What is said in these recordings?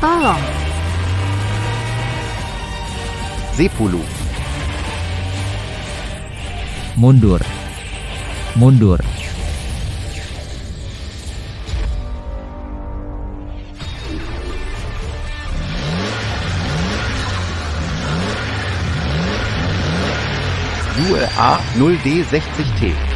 Tolong. Sepuluh. Mundur. Mundur. ULA 0D60T.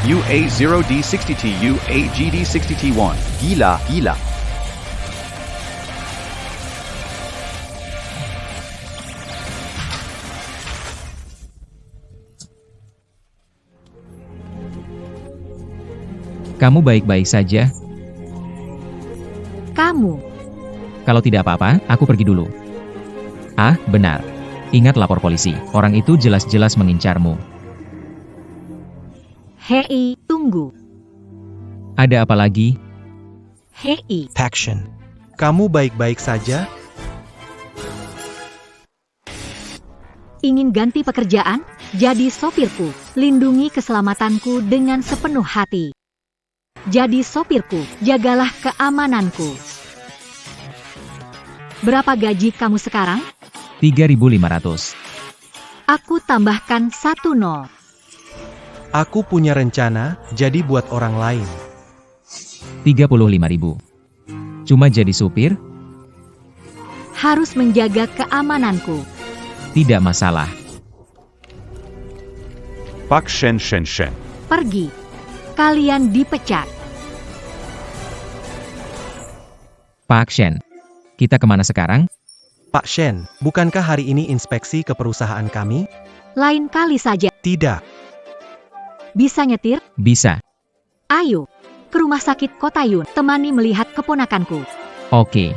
UA 0D60T, UA GD60T1. Gila, gila. Kamu baik-baik saja? Kamu. Kalau tidak apa-apa, aku pergi dulu. Ah, benar. Ingat lapor polisi. Orang itu jelas-jelas mengincarmu. Hei, tunggu. Ada apa lagi? Hei, Action. Kamu baik-baik saja? ingin ganti pekerjaan? Jadi sopirku. Lindungi keselamatanku dengan sepenuh hati. Jadi sopirku, jagalah keamananku. Berapa gaji kamu sekarang? 3.500. Aku tambahkan 1 nol. Aku punya rencana, jadi buat orang lain. 35.000. Cuma jadi supir? Harus menjaga keamananku. Tidak masalah. Pak Shen Shen Shen. Pergi. Kalian dipecat. Pak Shen, kita kemana sekarang? Pak Shen, bukankah hari ini inspeksi ke perusahaan kami? Lain kali saja. Tidak. Bisa nyetir? Bisa. Ayo. Ke rumah sakit Kota Yun. Temani melihat keponakanku. Oke.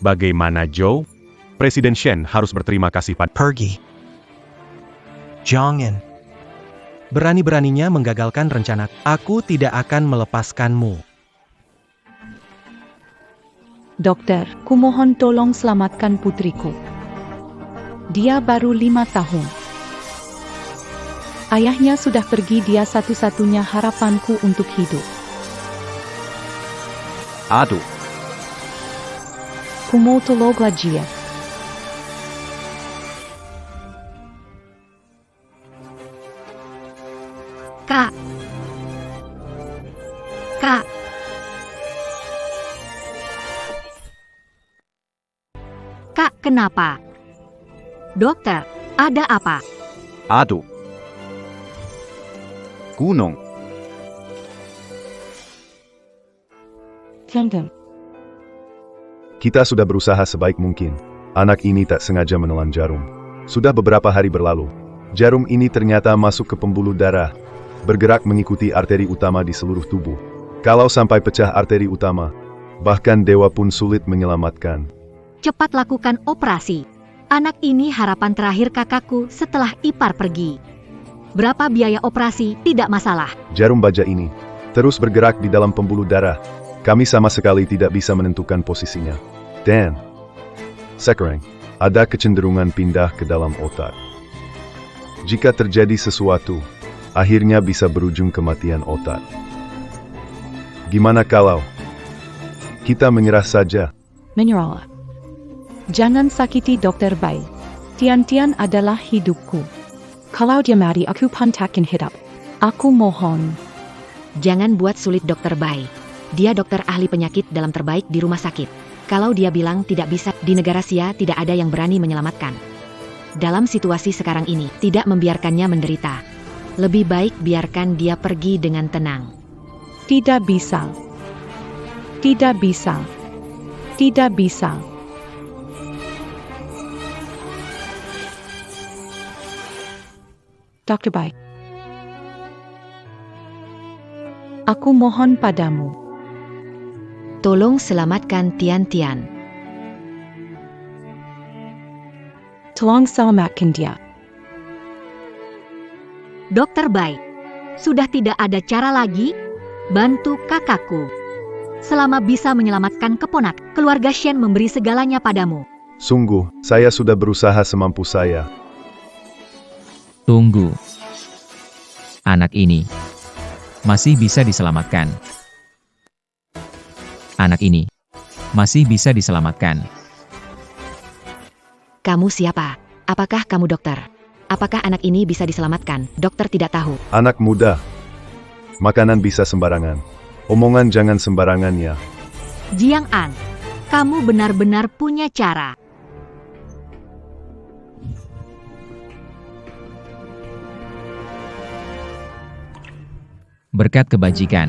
Bagaimana Joe? Presiden Shen harus berterima kasih pada... Pergi. Jangan. Berani-beraninya menggagalkan rencana. Aku tidak akan melepaskanmu. Dokter, kumohon tolong selamatkan putriku. Dia baru 5 tahun. Ayahnya sudah pergi, dia satu-satunya harapanku untuk hidup. Aduh. Kumo tolonglah dia. Kak. Kak. Kak, kenapa? Dokter, ada apa? Aduh. Gunung. Jangan. Kita sudah berusaha sebaik mungkin. Anak ini tak sengaja menelan jarum. Sudah beberapa hari berlalu. Jarum ini ternyata masuk ke pembuluh darah, bergerak mengikuti arteri utama di seluruh tubuh. Kalau sampai pecah arteri utama, bahkan dewa pun sulit menyelamatkan. Cepat lakukan operasi. Anak ini harapan terakhir kakakku setelah ipar pergi. Berapa biaya operasi? Tidak masalah. Jarum baja ini terus bergerak di dalam pembuluh darah. Kami sama sekali tidak bisa menentukan posisinya. Dan sekarang ada kecenderungan pindah ke dalam otak. Jika terjadi sesuatu, akhirnya bisa berujung kematian otak. Gimana kalau kita menyerah saja? Menyerah. Jangan sakiti Dokter Bai. Tian-Tian adalah hidupku. Kalau dia mati, aku pantakin hidup. Aku mohon. Jangan buat sulit Dokter Bai. Dia dokter ahli penyakit dalam terbaik di rumah sakit. Kalau dia bilang tidak bisa, di negara Sia tidak ada yang berani menyelamatkan. Dalam situasi sekarang ini, tidak membiarkannya menderita. Lebih baik biarkan dia pergi dengan tenang. Tidak bisa. Tidak bisa. Tidak bisa. Dr. Bai. Aku mohon padamu. Tolong selamatkan Tian-Tian. Tolong selamatkan dia. Dokter Bai, Sudah tidak ada cara lagi? Bantu kakakku. Selama bisa menyelamatkan keponak, keluarga Shen memberi segalanya padamu. Sungguh, saya sudah berusaha semampu saya. Tunggu. Anak ini masih bisa diselamatkan. Anak ini masih bisa diselamatkan. Kamu siapa? Apakah kamu dokter? Apakah anak ini bisa diselamatkan? Dokter tidak tahu. Anak muda. Makanan bisa sembarangan. Omongan jangan sembarangan ya. Jiang An, kamu benar-benar punya cara. Berkat kebajikan.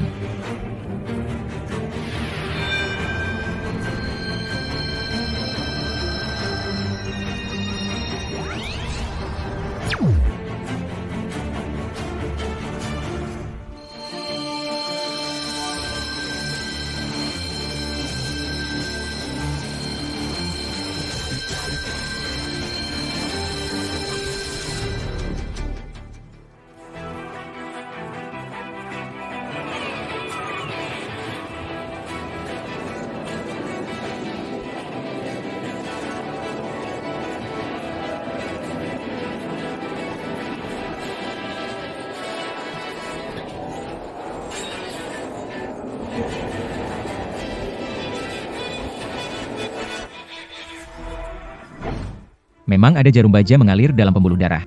Memang ada jarum baja mengalir dalam pembuluh darah.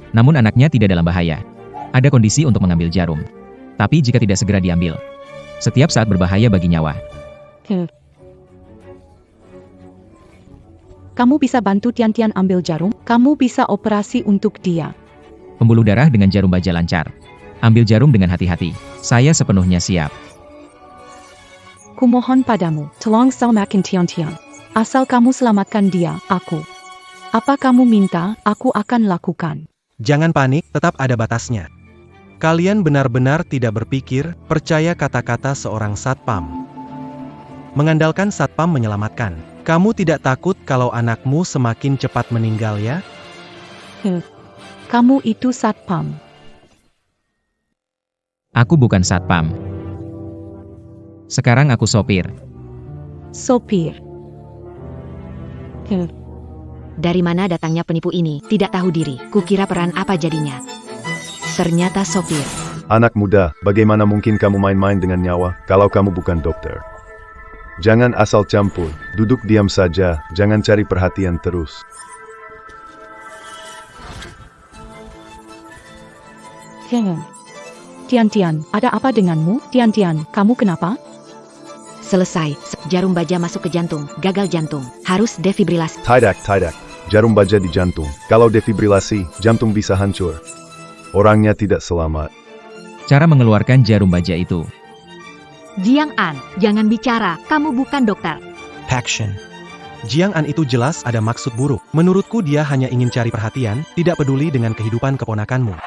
Namun anaknya tidak dalam bahaya. Ada kondisi untuk mengambil jarum. Tapi jika tidak segera diambil, setiap saat berbahaya bagi nyawa. Kamu bisa bantu Tian-Tian ambil jarum? Kamu bisa operasi untuk dia. Pembuluh darah dengan jarum baja lancar. Ambil jarum dengan hati-hati. Saya sepenuhnya siap. Kumohon padamu, tolong selamatkan Tian-Tian. Asal kamu selamatkan dia, aku. Apa kamu minta, aku akan lakukan. Jangan panik, tetap ada batasnya. Kalian benar-benar tidak berpikir, percaya kata-kata seorang satpam. Mengandalkan satpam menyelamatkan. Kamu tidak takut kalau anakmu semakin cepat meninggal ya? Kamu itu satpam. Aku bukan satpam. Sekarang aku sopir. Sopir. Dari mana datangnya penipu ini? Tidak tahu diri. Kukira peran apa jadinya. Ternyata sopir. Anak muda, bagaimana mungkin kamu main-main dengan nyawa kalau kamu bukan dokter? Jangan asal campur, duduk diam saja, jangan cari perhatian terus. Tian-Tian, ada apa denganmu? Tian-Tian, kamu kenapa? Selesai. Jarum baja masuk ke jantung. Gagal jantung. Harus defibrilasi. Tidak. Jarum baja di jantung. Kalau defibrilasi, jantung bisa hancur. Orangnya tidak selamat. Cara mengeluarkan jarum baja itu. Jiang An, jangan bicara. Kamu bukan dokter. Action. Jiang An itu jelas ada maksud buruk. Menurutku dia hanya ingin cari perhatian, tidak peduli dengan kehidupan keponakanmu.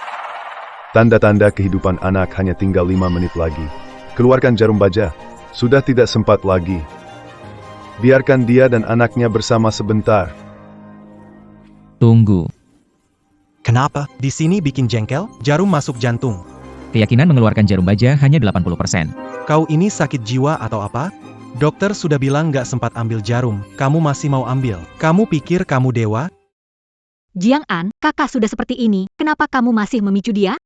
Tanda-tanda kehidupan anak hanya tinggal 5 menit lagi. Keluarkan jarum baja. Sudah tidak sempat lagi. Biarkan dia dan anaknya bersama sebentar. Tunggu. Kenapa? Di sini bikin jengkel, jarum masuk jantung. Keyakinan mengeluarkan jarum baja hanya 80%. Kau ini sakit jiwa atau apa? Dokter sudah bilang nggak sempat ambil jarum, kamu masih mau ambil. Kamu pikir kamu dewa? Jiang An, kakak sudah seperti ini. Kenapa kamu masih memicu dia?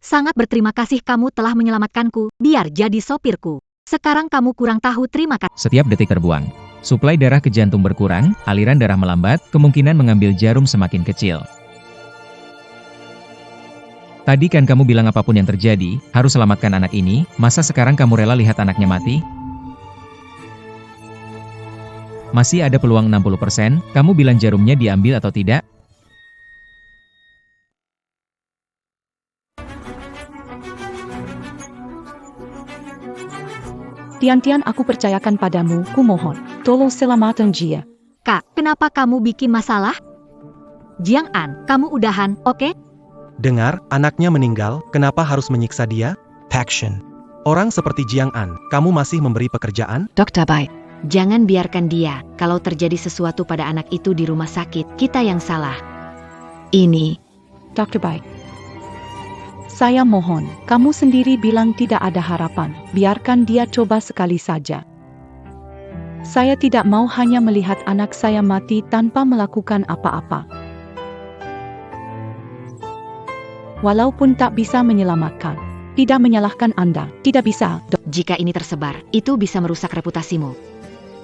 Sangat berterima kasih kamu telah menyelamatkanku, biar jadi sopirku. Sekarang kamu kurang tahu terima kasih. Setiap detik terbuang. Suplai darah ke jantung berkurang, aliran darah melambat, kemungkinan mengambil jarum semakin kecil. Tadi kan kamu bilang apapun yang terjadi, harus selamatkan anak ini, masa sekarang kamu rela lihat anaknya mati? Masih ada peluang 60%, kamu bilang jarumnya diambil atau tidak? Tian-Tian, aku percayakan padamu, kumohon. Tolong selamatkan dia. Kak, kenapa kamu bikin masalah? Jiang An, kamu udahan, oke? Dengar, anaknya meninggal, kenapa harus menyiksa dia? Action. Orang seperti Jiang An, kamu masih memberi pekerjaan? Dokter Bai, jangan biarkan dia. Kalau terjadi sesuatu pada anak itu di rumah sakit, kita yang salah. Ini. Dr. Bai. Saya mohon, kamu sendiri bilang tidak ada harapan. Biarkan dia coba sekali saja. Saya tidak mau hanya melihat anak saya mati tanpa melakukan apa-apa. Walaupun tak bisa menyelamatkan. Tidak menyalahkan Anda. Tidak bisa, Dok. Jika ini tersebar, itu bisa merusak reputasimu.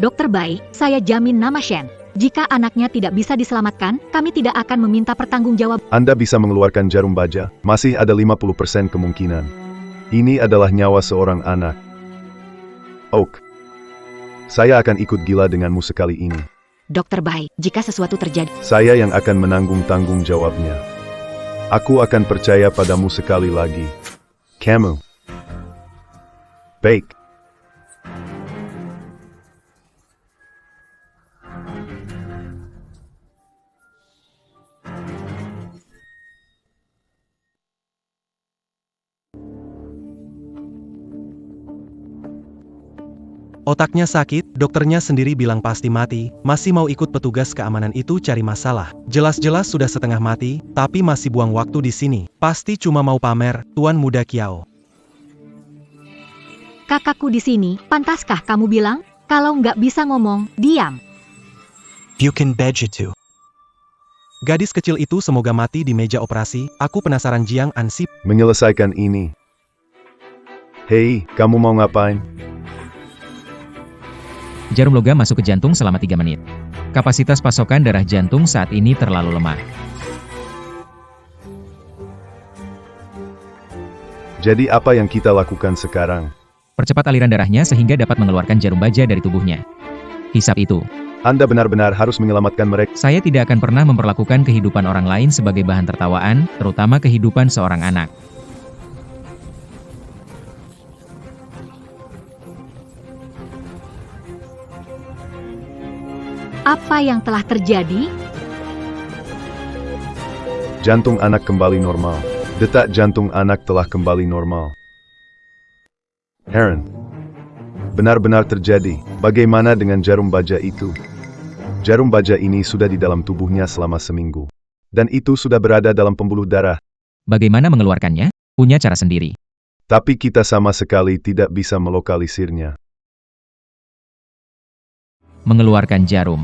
Dokter Bai, saya jamin nama Shen. Jika anaknya tidak bisa diselamatkan, kami tidak akan meminta pertanggungjawab. Anda bisa mengeluarkan jarum baja, masih ada 50% kemungkinan. Ini adalah nyawa seorang anak. Oak. Saya akan ikut gila denganmu sekali ini. Dokter Bai, jika sesuatu terjadi, Saya yang akan menanggung tanggung jawabnya. Aku akan percaya padamu sekali lagi. Kamu. Baik. Otaknya sakit, dokternya sendiri bilang pasti mati, masih mau ikut petugas keamanan itu cari masalah. Jelas-jelas sudah setengah mati, tapi masih buang waktu di sini. Pasti cuma mau pamer, Tuan Muda Kiao. kakakku di sini, pantaskah kamu bilang? Kalau nggak bisa ngomong, diam. You can bet you to. Gadis kecil itu semoga mati di meja operasi, aku penasaran Jiang Ansip. Menyelesaikan ini. Hei, kamu mau ngapain? Jarum logam masuk ke jantung selama 3 menit. Kapasitas pasokan darah jantung saat ini terlalu lemah. Jadi apa yang kita lakukan sekarang? Percepat aliran darahnya sehingga dapat mengeluarkan jarum baja dari tubuhnya. Hisap itu. Anda benar-benar harus menyelamatkan mereka. Saya tidak akan pernah memperlakukan kehidupan orang lain sebagai bahan tertawaan, terutama kehidupan seorang anak. Apa yang telah terjadi? Jantung anak kembali normal. Detak jantung anak telah kembali normal. Heron. Benar-benar terjadi. Bagaimana dengan jarum baja itu? Jarum baja ini sudah di dalam tubuhnya selama seminggu. Dan itu sudah berada dalam pembuluh darah. Bagaimana mengeluarkannya? Punya cara sendiri. Tapi kita sama sekali tidak bisa melokalisirnya. Mengeluarkan jarum.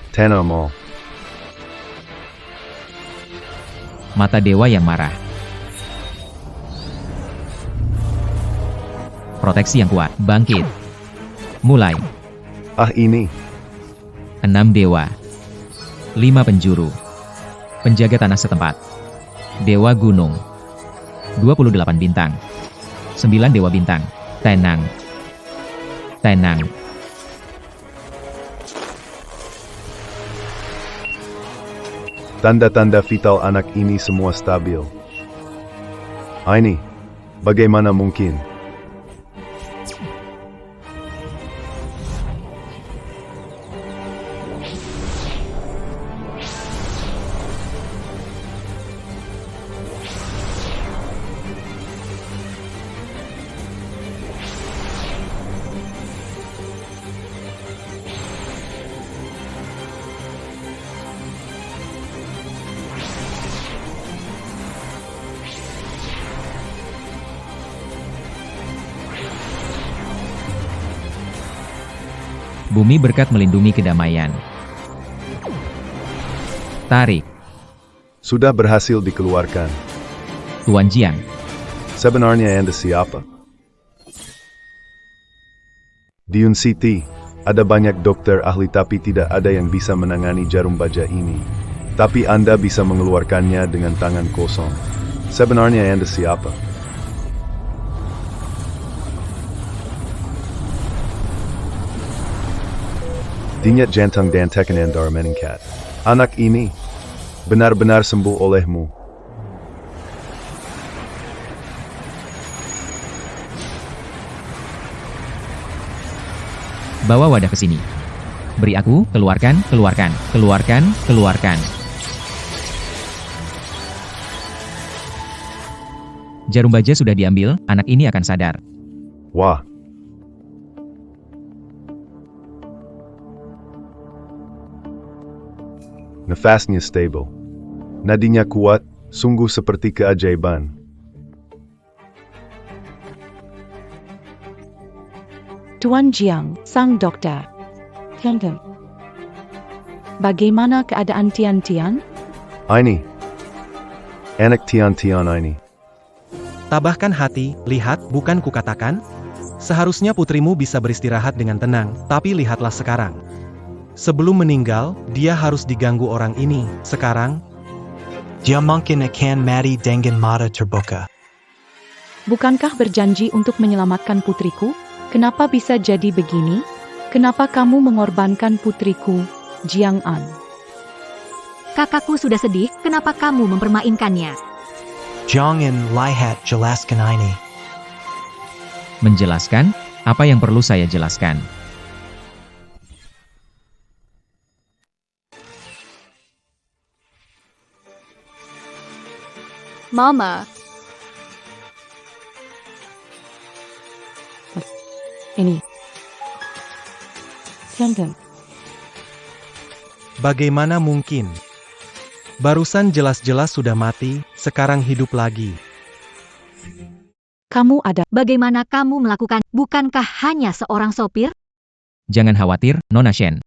Tanamol. Mata dewa yang marah. Proteksi yang kuat. Bangkit. Mulai. Ah ini. 6 dewa. 5 penjuru. Penjaga tanah setempat. Dewa gunung. 28 bintang. 9 dewa bintang. Tenang. Tenang. Tanda-tanda vital anak ini semua stabil. Ini. Bagaimana mungkin? Bumi berkat melindungi kedamaian. Tarik. Sudah berhasil dikeluarkan. Tuan Jiang. Sebenarnya Anda siapa? Di City, ada banyak dokter ahli tapi tidak ada yang bisa menangani jarum baja ini. Tapi Anda bisa mengeluarkannya dengan tangan kosong. Sebenarnya Anda siapa? Denyut jantung dan tekanan darah meningkat. Anak ini benar-benar sembuh olehmu. Bawa wadah ke sini. Beri aku, keluarkan, keluarkan, keluarkan, keluarkan. Jarum baja sudah diambil, anak ini akan sadar. Wah. Nafasnya stabil. Nadinya kuat, sungguh seperti keajaiban. Tuan Jiang, sang dokter. Tian. Bagaimana keadaan Tian? Ini. Anak Tian ini. Tabahkan hati, lihat, bukan kukatakan? Seharusnya putrimu bisa beristirahat dengan tenang, tapi lihatlah sekarang. Sebelum meninggal, dia harus diganggu orang ini. Sekarang, Dia mungkin akan mati dengan mata terbuka. Bukankah berjanji untuk menyelamatkan putriku? Kenapa bisa jadi begini? Kenapa kamu mengorbankan putriku, Jiang An? Kakakku sudah sedih, kenapa kamu mempermainkannya? Jangan lihat jelaskan ini. Menjelaskan? Apa yang perlu saya jelaskan? Mama, Ini. Tian. bagaimana mungkin? Barusan jelas-jelas sudah mati, sekarang hidup lagi. Kamu ada. Bagaimana kamu melakukan? Bukankah hanya seorang sopir? Jangan khawatir, Nona Shen.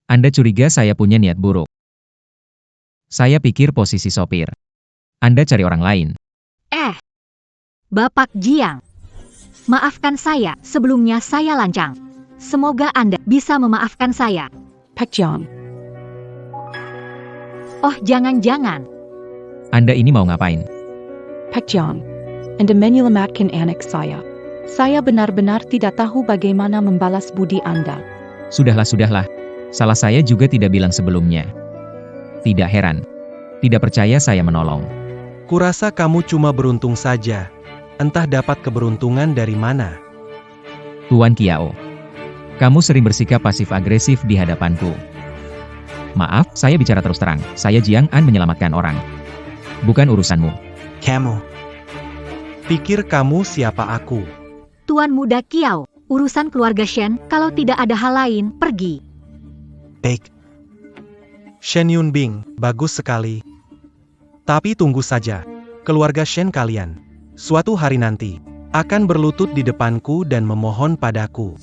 Anda curiga saya punya niat buruk. Saya pikir posisi sopir. Anda cari orang lain. Bapak Jiang. Maafkan saya, sebelumnya saya lancang. Semoga Anda bisa memaafkan saya. Pak Jiang. Oh, jangan-jangan. Anda ini mau ngapain? Pak Jiang. Anda menyelamatkan anak saya. Saya benar-benar tidak tahu bagaimana membalas budi Anda. Sudahlah. Salah saya juga tidak bilang sebelumnya. Tidak heran. Tidak percaya saya menolong. Kurasa kamu cuma beruntung saja. Entah dapat keberuntungan dari mana. Tuan Kiao. Kamu sering bersikap pasif-agresif di hadapanku. Maaf, saya bicara terus terang. Saya Jiang An menyelamatkan orang. Bukan urusanmu. Kamu. Pikir kamu siapa aku? Tuan Muda Kiao, urusan keluarga Shen, kalau tidak ada hal lain, pergi. Baik. Shen Yunbing, bagus sekali. Tapi tunggu saja. Keluarga Shen kalian, suatu hari nanti, akan berlutut di depanku dan memohon padaku.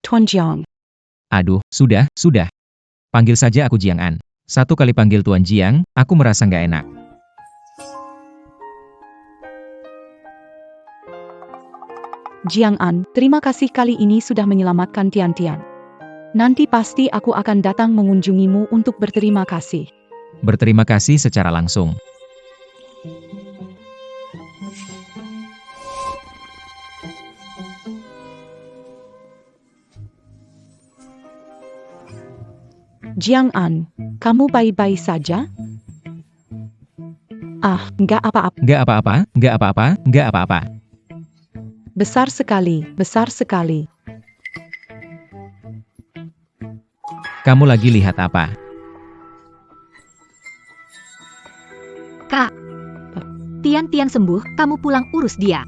Tuan Jiang. Aduh, sudah. Panggil saja aku Jiang An. Satu kali panggil Tuan Jiang, aku merasa nggak enak. Jiang An, terima kasih kali ini sudah menyelamatkan Tian. Nanti pasti aku akan datang mengunjungimu untuk berterima kasih. Berterima kasih secara langsung. Jiang An, kamu baik-baik saja? Nggak apa-apa. Nggak apa-apa. Besar sekali. Kamu lagi lihat apa? Kak, Tian sembuh, kamu pulang urus dia.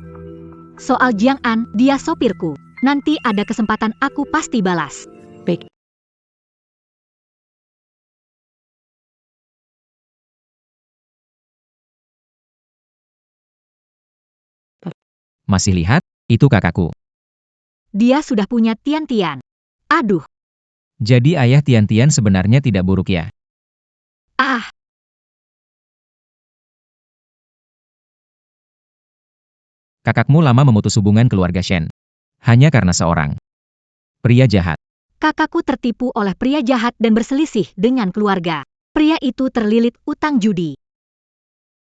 Soal Jiang An, dia sopirku. Nanti ada kesempatan aku pasti balas. Baik. Masih lihat? Itu kakakku. Dia sudah punya Tian. Aduh, Jadi ayah Tian sebenarnya tidak buruk ya? Kakakmu lama memutus hubungan keluarga Shen. Hanya karena seorang pria jahat. kakakku tertipu oleh pria jahat dan berselisih dengan keluarga. Pria itu terlilit utang judi.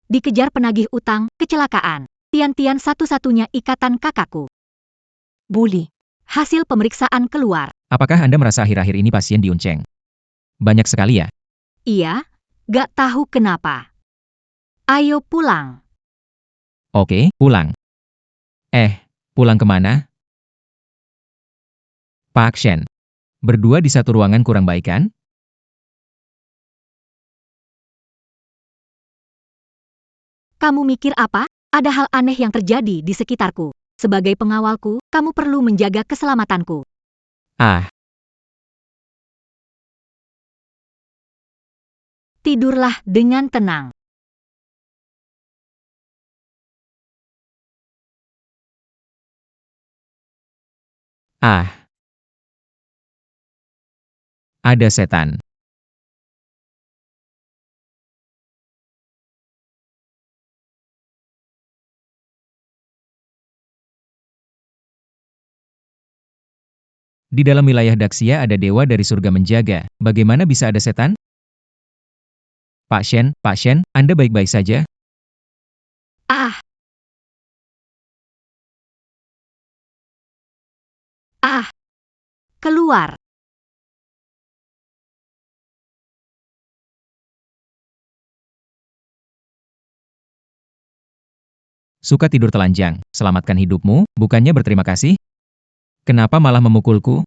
Dikejar penagih utang, kecelakaan. Tian satu-satunya ikatan kakakku. Bully. Hasil pemeriksaan keluar. Apakah Anda merasa akhir-akhir ini pasien diunceng? Banyak sekali ya? Iya, gak tahu kenapa. Ayo pulang. Oke, pulang. Pulang kemana? Pak Shen. Berdua di satu ruangan kurang baik kan? Kamu mikir apa? Ada hal aneh yang terjadi di sekitarku. Sebagai pengawalku, kamu perlu menjaga keselamatanku. Ah, Tidurlah dengan tenang. ah. Ada setan. Di dalam wilayah Daxia ada dewa dari surga menjaga. Bagaimana bisa ada setan? Pak Shen, Anda baik-baik saja? Ah! Ah! Keluar! Suka tidur telanjang, selamatkan hidupmu, bukannya berterima kasih? Kenapa malah memukulku?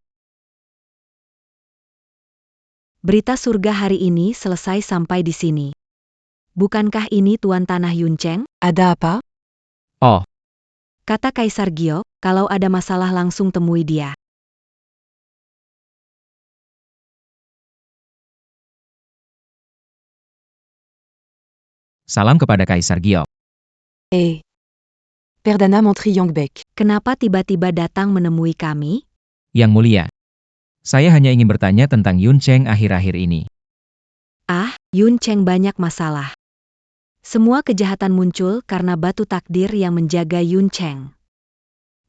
Berita surga hari ini selesai sampai di sini. Bukankah ini Tuan Tanah Yuncheng? Ada apa? Oh, Kata Kaisar Giok, kalau ada masalah langsung temui dia. salam kepada Kaisar Giok. Perdana Menteri Yongbek. Kenapa tiba-tiba datang menemui kami? Yang mulia, saya hanya ingin bertanya tentang Yun Cheng akhir-akhir ini. Ah, Yuncheng banyak masalah. Semua kejahatan muncul karena batu takdir yang menjaga Yuncheng.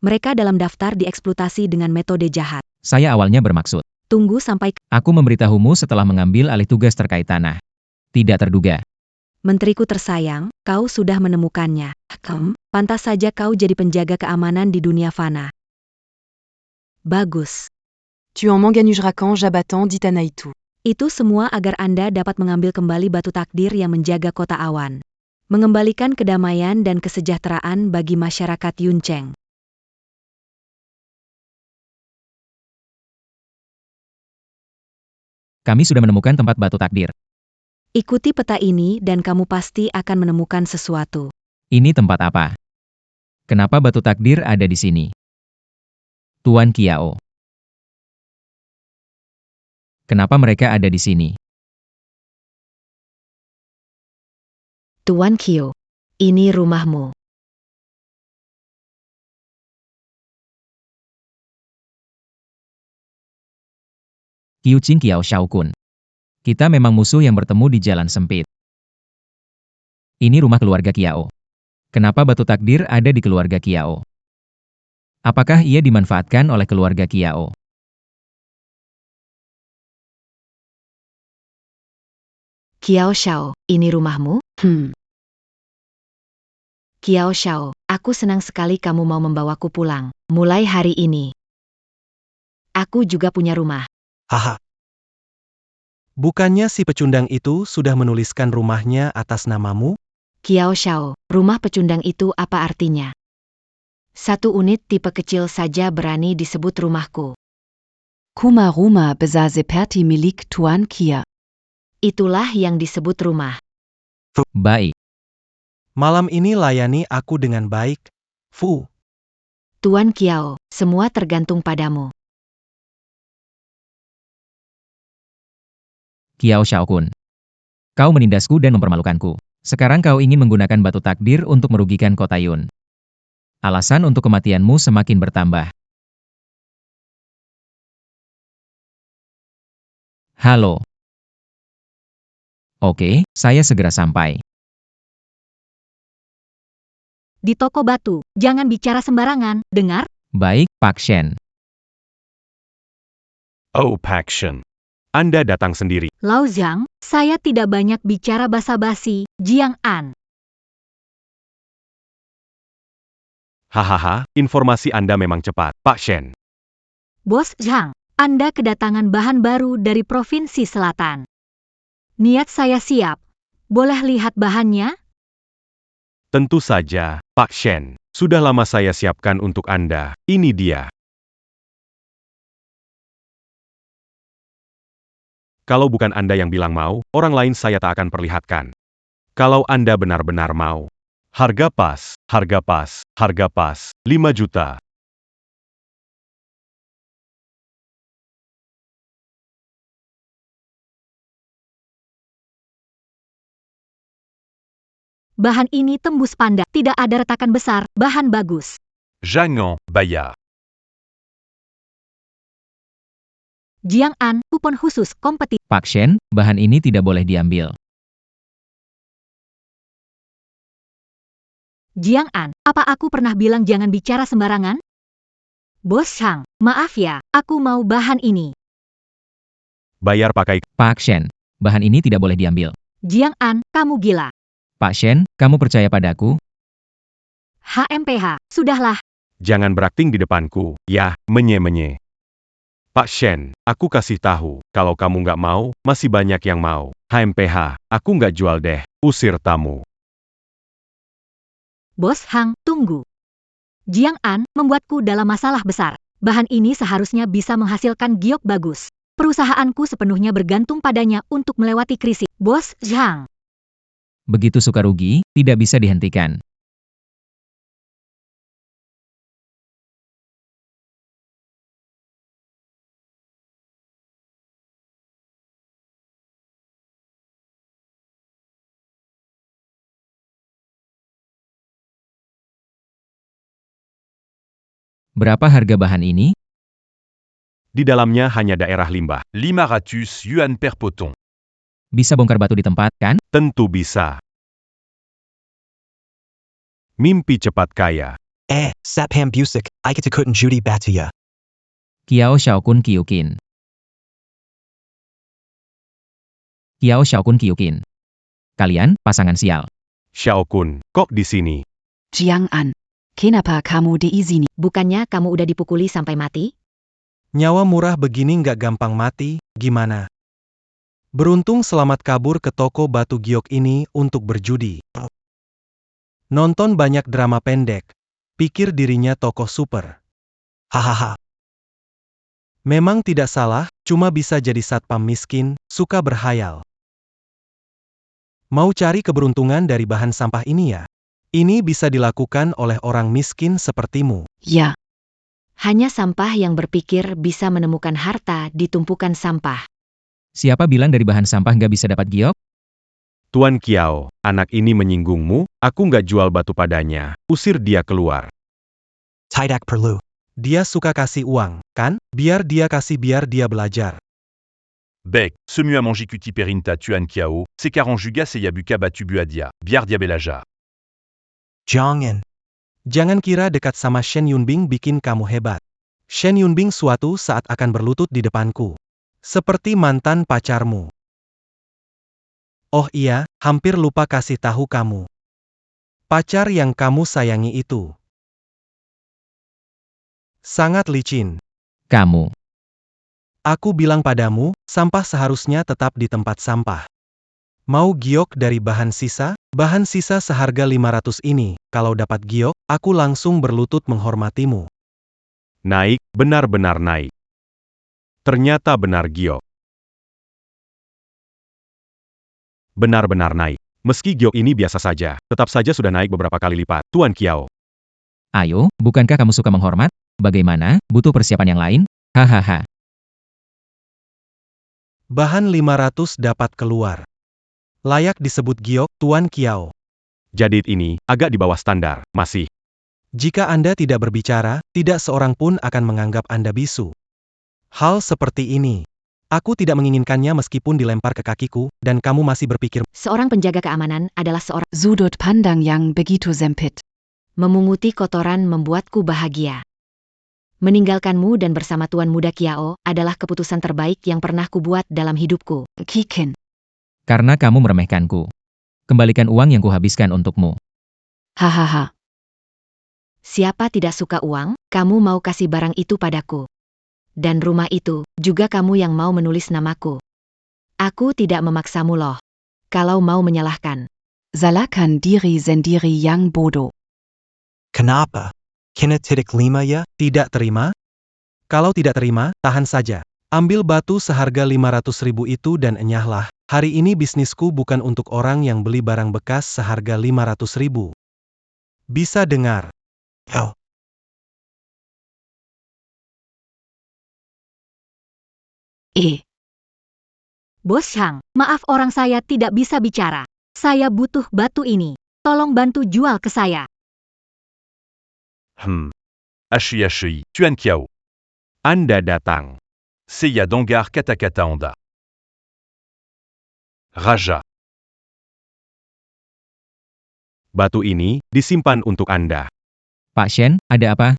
Mereka dalam daftar dieksploitasi dengan metode jahat. Saya awalnya bermaksud, Tunggu sampai aku memberitahumu setelah mengambil alih tugas terkait tanah. Tidak terduga. menteriku tersayang, kau sudah menemukannya. Pantas saja kau jadi penjaga keamanan di dunia fana. Bagus. Tu en manganugeras quand j'abattant dit Anaitu. Itu semua agar Anda dapat mengambil kembali batu takdir yang menjaga kota awan. Mengembalikan kedamaian dan kesejahteraan bagi masyarakat Yuncheng. Kami sudah menemukan tempat batu takdir. Ikuti peta ini dan kamu pasti akan menemukan sesuatu. Ini tempat apa? Kenapa batu takdir ada di sini? Tuan Kiao. Kenapa mereka ada di sini? Tuan Kyo, ini rumahmu. Qiuqing Kiao Shaokun. Kita memang musuh yang bertemu di jalan sempit. Ini rumah keluarga Kiao. Kenapa batu takdir ada di keluarga Kiao? Apakah ia dimanfaatkan oleh keluarga Kiao? Kiao Shao, ini rumahmu? Kiao Shao, aku senang sekali kamu mau membawaku pulang. Mulai hari ini. Aku juga punya rumah. Haha. Bukannya si pecundang itu sudah menuliskan rumahnya atas namamu? Kiao Shao, rumah pecundang itu apa artinya? Satu unit tipe kecil saja berani disebut rumahku. Kuma Ruma besaß Perti milik Tuan Kia. Itulah yang disebut rumah. Baik. Malam ini layani aku dengan baik. Fu. Tuan Kiao, semua tergantung padamu. Kiao Shaokun. Kau menindasku dan mempermalukanku. Sekarang kau ingin menggunakan batu takdir untuk merugikan kota Yun. Alasan untuk kematianmu semakin bertambah. Halo. Oke, saya segera sampai. Di toko batu, jangan bicara sembarangan, dengar? Baik, Pak Shen. Oh Pak Shen. Anda datang sendiri. Lao Zhang, saya tidak banyak bicara basa-basi, Jiang An. Hahaha, informasi Anda memang cepat, Pak Shen. Bos Zhang, Anda kedatangan bahan baru dari Provinsi Selatan. Niat saya siap. Boleh lihat bahannya? Tentu saja, Pak Shen. Sudah lama saya siapkan untuk Anda. Ini dia. Kalau bukan Anda yang bilang mau, orang lain saya tak akan perlihatkan. Kalau Anda benar-benar mau. Harga pas, Harga pas, 5 juta. Bahan ini tembus pandang, tidak ada retakan besar, bahan bagus. Jangan, bayar. Jiang'an, kupon khusus kompetitif. Pak Shen, bahan ini tidak boleh diambil. Jiang'an, apa aku pernah bilang jangan bicara sembarangan? Bos Chang, maaf ya, aku mau bahan ini. Bayar pakai. Pak Shen, bahan ini tidak boleh diambil. Jiang'an, kamu gila. Pak Shen, kamu percaya padaku? HMPH, sudahlah. Jangan berakting di depanku, ya, menye-menye. Pak Shen, aku kasih tahu, kalau kamu nggak mau, masih banyak yang mau. HMPH, aku nggak jual deh, usir tamu. Bos Hang, tunggu. Jiang'an membuatku dalam masalah besar. Bahan ini seharusnya bisa menghasilkan giok bagus. Perusahaanku sepenuhnya bergantung padanya untuk melewati krisis. Bos Zhang. Begitu suka rugi, tidak bisa dihentikan. Berapa harga bahan ini? Di dalamnya hanya daerah limbah. 500 yuan per poton. Bisa bongkar batu di tempat, kan? Tentu bisa. Mimpi cepat kaya. Sapham Busik, Ikatakut Judy Batuya. Kiao Xiaokun Kyukin. Kiao Xiaokun Kyukin. Kalian, pasangan sial. Xiaokun, kok di sini? Jiang'an, kenapa kamu diizini? Bukannya kamu udah dipukuli sampai mati? Nyawa murah begini nggak gampang mati, gimana? Beruntung selamat kabur ke toko batu giok ini untuk berjudi. Nonton banyak drama pendek. Pikir dirinya tokoh super. Hahaha. Memang tidak salah, cuma bisa jadi satpam miskin, suka berhayal. Mau cari keberuntungan dari bahan sampah ini ya? Ini bisa dilakukan oleh orang miskin sepertimu. Ya, Hanya sampah yang berpikir bisa menemukan harta di tumpukan sampah. Siapa bilang dari bahan sampah nggak bisa dapat giok? Tuan Kiao, anak ini menyinggungmu, aku nggak jual batu padanya, usir dia keluar. Tidak perlu. Dia suka kasih uang, kan? Biar dia kasih biar dia belajar. Bec, Semu à Manjikuti Perinta Tuan Kiao, Sekaran Jugas et Yabuka Batu Buadia, Biar Diabelaja. Jiang'an. Jangan kira dekat sama Shen Yunbing bikin kamu hebat. Shen Yunbing suatu saat akan berlutut di depanku. Seperti mantan pacarmu. Oh iya, hampir lupa kasih tahu kamu. Pacar yang kamu sayangi itu sangat licin. Kamu. Aku bilang padamu, sampah seharusnya tetap di tempat sampah. Mau giok dari bahan sisa? Bahan sisa seharga 500 ini, kalau dapat giok, aku langsung berlutut menghormatimu. Naik, benar-benar naik. Ternyata benar giok. Benar-benar naik. Meski giok ini biasa saja, tetap saja sudah naik beberapa kali lipat. Tuan Kiao. Ayo, bukankah kamu suka menghormat? Bagaimana, butuh persiapan yang lain? Hahaha. Bahan 500 dapat keluar. Layak disebut giok, Tuan Kiao. Jadid ini, agak di bawah standar, masih. Jika Anda tidak berbicara, tidak seorang pun akan menganggap Anda bisu. Hal seperti ini. Aku tidak menginginkannya meskipun dilempar ke kakiku, dan kamu masih berpikir, Seorang penjaga keamanan adalah seorang sudut pandang yang begitu sempit. memunguti kotoran membuatku bahagia. Meninggalkanmu dan bersama Tuan Muda Kiao adalah keputusan terbaik yang pernah kubuat dalam hidupku. Kikin, Karena kamu meremehkanku. Kembalikan uang yang kuhabiskan untukmu. hahaha. Siapa tidak suka uang, kamu mau kasih barang itu padaku. Dan rumah itu, juga kamu yang mau menulis namaku. Aku tidak memaksamu loh. Kalau mau menyalahkan. Salahkan diri sendiri yang bodoh. Kenapa? Kena titik 5 ya? tidak terima? Kalau tidak terima, tahan saja. Ambil batu seharga 500.000 itu dan enyahlah. Hari ini bisnisku bukan untuk orang yang beli barang bekas seharga 500.000. Bisa dengar? Oh, Bos Chang, maaf orang saya tidak bisa bicara. Saya butuh batu ini. Tolong bantu jual ke saya. HI, Tuan Kiao. Anda datang. Seiya Dangar Katakata Anda. Raja. Batu ini disimpan untuk Anda. Pak Shen, ada apa?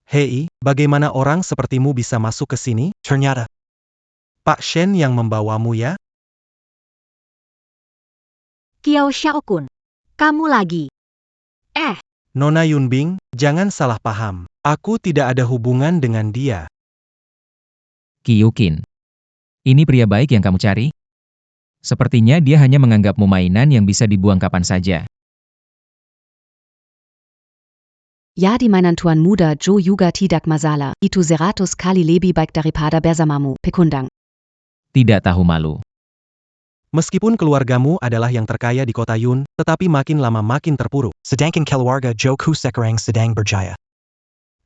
Hei, bagaimana orang sepertimu bisa masuk ke sini? ternyata. Pak Shen yang membawamu ya? Kiao Xiaokun. Kamu lagi. Nona Yunbing, jangan salah paham. Aku tidak ada hubungan dengan dia. Kyukin. Ini pria baik yang kamu cari? Sepertinya dia hanya menganggapmu mainan yang bisa dibuang kapan saja. Ja di mainan tuan muda Jo Yuga tidak masalah, itu zeratus kali lebih baik daripada bersamamu, pekundang. Tidak tahu malu. Meskipun keluargamu adalah yang terkaya di kota Yun, tetapi makin lama makin terpuruk. Sedangkan keluarga Joku sekarang sedang berjaya.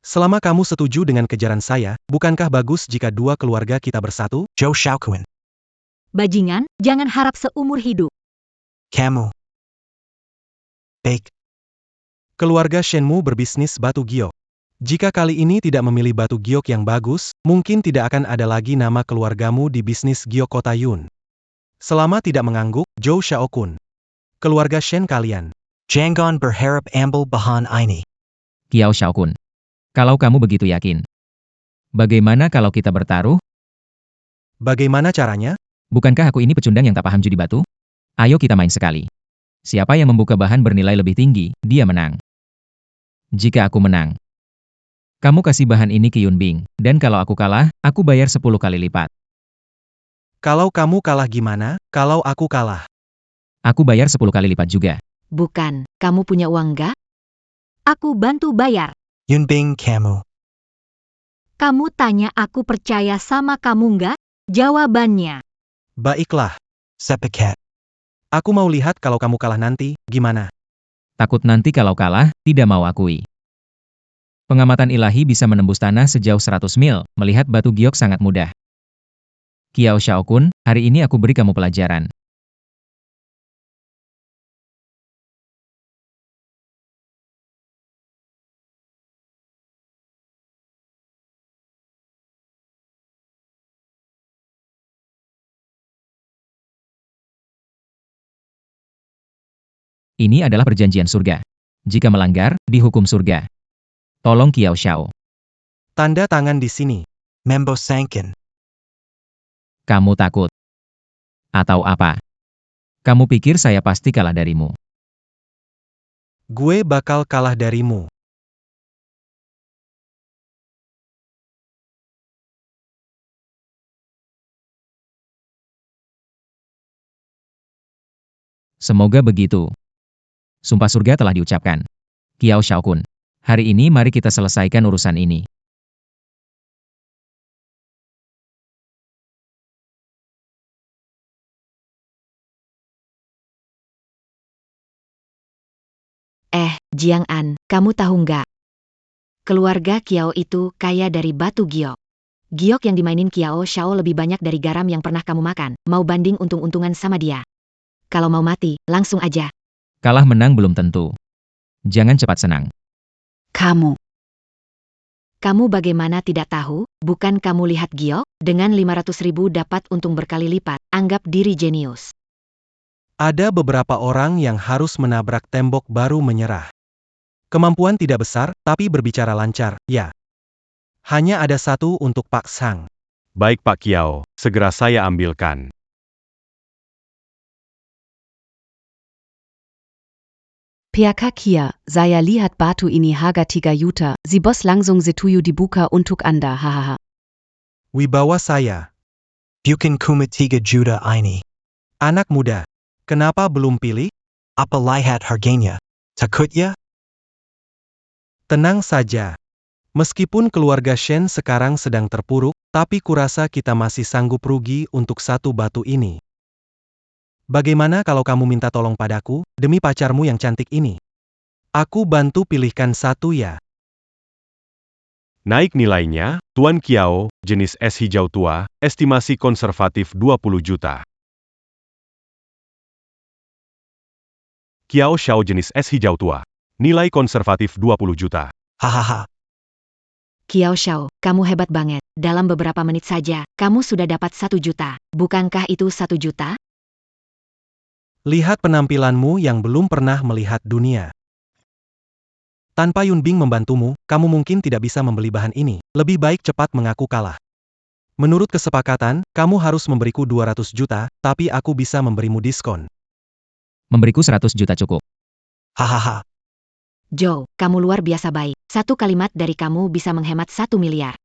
Selama kamu setuju dengan kejaran saya, bukankah bagus jika dua keluarga kita bersatu? Jo Xiaokuan. Bajingan, jangan harap seumur hidup. Kamu. Baik. Keluarga Shenmu berbisnis batu giok. Jika kali ini tidak memilih batu giok yang bagus, mungkin tidak akan ada lagi nama keluargamu di bisnis giok kota Yun. Selama tidak mengangguk, Zhou Xiaokun. Keluarga Shen kalian. Jangan berharap ambil bahan ini. Kiao Xiaokun. Kalau kamu begitu yakin. Bagaimana kalau kita bertaruh? Bagaimana caranya? Bukankah aku ini pecundang yang tak paham judi batu? Ayo kita main sekali. Siapa yang membuka bahan bernilai lebih tinggi, dia menang. Jika aku menang, kamu kasih bahan ini ke Yunbing, dan kalau aku kalah, aku bayar 10 kali lipat. Kalau kamu kalah gimana? Kalau aku kalah. Aku bayar 10 kali lipat juga. Bukan, kamu punya uang nggak? Aku bantu bayar. Yunbing kamu. Kamu tanya aku percaya sama kamu nggak? Jawabannya. Baiklah. Sepakat. Aku mau lihat kalau kamu kalah nanti, gimana? Takut nanti kalau kalah, tidak mau akui. Pengamatan ilahi bisa menembus tanah sejauh 100 mil, melihat batu giok sangat mudah. Kiao Xiaokun, hari ini aku beri kamu pelajaran. Ini adalah perjanjian surga. Jika melanggar, dihukum surga. Tolong Kiao Xiao. Tanda tangan di sini. Membo Sankin. Kamu takut? Atau apa? Kamu pikir saya pasti kalah darimu? Gue bakal kalah darimu. Semoga begitu. Sumpah surga telah diucapkan. Kiao Xiaokun. Hari ini mari kita selesaikan urusan ini. Jiang An, kamu tahu nggak? Keluarga Kiao itu kaya dari batu giok. Giok yang dimainin Kiao Xiao lebih banyak dari garam yang pernah kamu makan. Mau banding untung-untungan sama dia? Kalau mau mati, langsung aja. Kalah menang belum tentu. Jangan cepat senang. Kamu. Kamu bagaimana tidak tahu? Bukan kamu lihat giok? Dengan 500.000 dapat untung berkali lipat. Anggap diri jenius. Ada beberapa orang yang harus menabrak tembok baru menyerah. Kemampuan tidak besar, tapi berbicara lancar, ya. Hanya ada satu untuk Pak Sang. Baik Pak Kiao, segera saya ambilkan. PK Kia, saya lihat batu ini harga 3 juta, si bos langsung setuju dibuka untuk Anda, hahaha. Wibawa saya. Bukan cuma 3 juta ini. Anak muda. Kenapa belum pilih? Apa lihat harganya? Takut ya? Tenang saja. Meskipun keluarga Shen sekarang sedang terpuruk, tapi kurasa kita masih sanggup rugi untuk satu batu ini. Bagaimana kalau kamu minta tolong padaku, demi pacarmu yang cantik ini? Aku bantu pilihkan satu ya. Naik nilainya, Tuan Kiao, jenis es hijau tua, estimasi konservatif 20 juta. Kiao Xiao jenis es hijau tua. Nilai konservatif 20 juta. Hahaha. Kiao Xiao, kamu hebat banget. Dalam beberapa menit saja, kamu sudah dapat 1 juta. Bukankah itu 1 juta? Lihat penampilanmu yang belum pernah melihat dunia. Tanpa Yun Bing membantumu, kamu mungkin tidak bisa membeli bahan ini. Lebih baik cepat mengaku kalah. Menurut kesepakatan, kamu harus memberiku 200 juta, tapi aku bisa memberimu diskon. Memberiku 100 juta cukup. Hahaha. Joe, kamu luar biasa baik. Satu kalimat dari kamu bisa menghemat 1 miliar.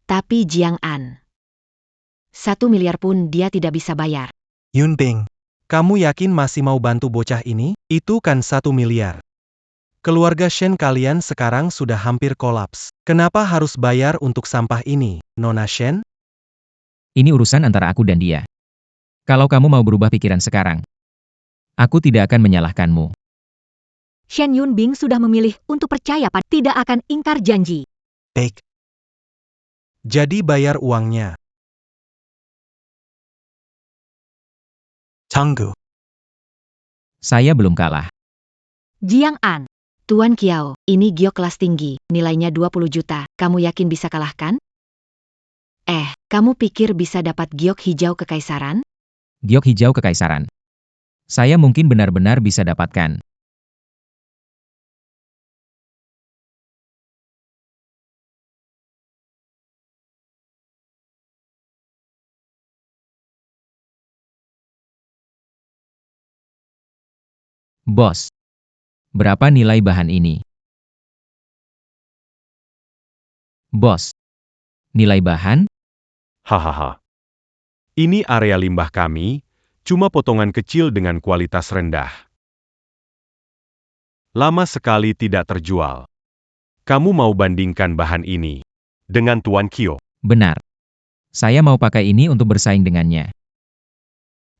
Tapi Jiang An, 1 miliar pun dia tidak bisa bayar. Yun Bing. Kamu yakin masih mau bantu bocah ini? Itu kan 1 miliar. Keluarga Shen kalian sekarang sudah hampir kolaps. Kenapa harus bayar untuk sampah ini, Nona Shen? Ini urusan antara aku dan dia. Kalau kamu mau berubah pikiran sekarang, aku tidak akan menyalahkanmu. Shen Yunbing sudah memilih untuk percaya pada tidak akan ingkar janji. Baik. Jadi bayar uangnya. Tunggu. Saya belum kalah. Jiang An, Tuan Kiao, ini giok kelas tinggi, nilainya 20 juta. Kamu yakin bisa kalahkan? Kamu pikir bisa dapat giok hijau kekaisaran? Giok hijau kekaisaran. Saya mungkin benar-benar bisa dapatkan. Bos, berapa nilai bahan ini? Bos, nilai bahan? Hahaha. Ini area limbah kami, cuma potongan kecil dengan kualitas rendah. Lama sekali tidak terjual. Kamu mau bandingkan bahan ini dengan Tuan Kio? Benar. Saya mau pakai ini untuk bersaing dengannya.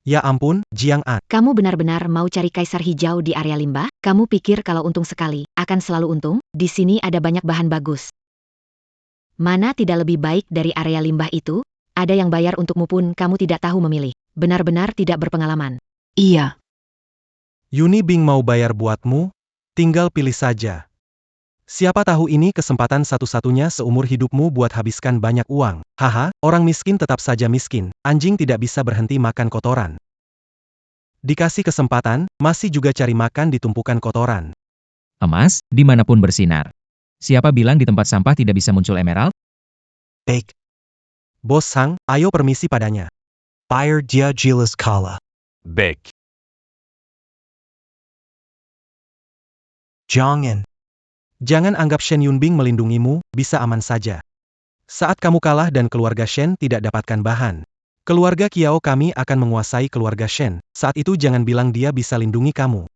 Ya ampun, Jiang An. Kamu benar-benar mau cari kaisar hijau di area limbah? Kamu pikir kalau untung sekali, akan selalu untung? Di sini ada banyak bahan bagus. Mana tidak lebih baik dari area limbah itu? Ada yang bayar untukmu pun kamu tidak tahu memilih. Benar-benar tidak berpengalaman. Iya. Yuni Bing mau bayar buatmu? Tinggal pilih saja. Siapa tahu ini kesempatan satu-satunya seumur hidupmu buat habiskan banyak uang. Haha, orang miskin tetap saja miskin. Anjing tidak bisa berhenti makan kotoran. Dikasih kesempatan, masih juga cari makan di tumpukan kotoran. Emas, dimanapun bersinar. Siapa bilang di tempat sampah tidak bisa muncul emerald? Baik. Bos Sang, ayo permisi padanya. Bayar dia jelas kalah. Baik. Jangan. Jangan anggap Shen Yunbing melindungimu, bisa aman saja. Saat kamu kalah dan keluarga Shen tidak dapatkan bahan, keluarga Kiao kami akan menguasai keluarga Shen. Saat itu jangan bilang dia bisa lindungi kamu.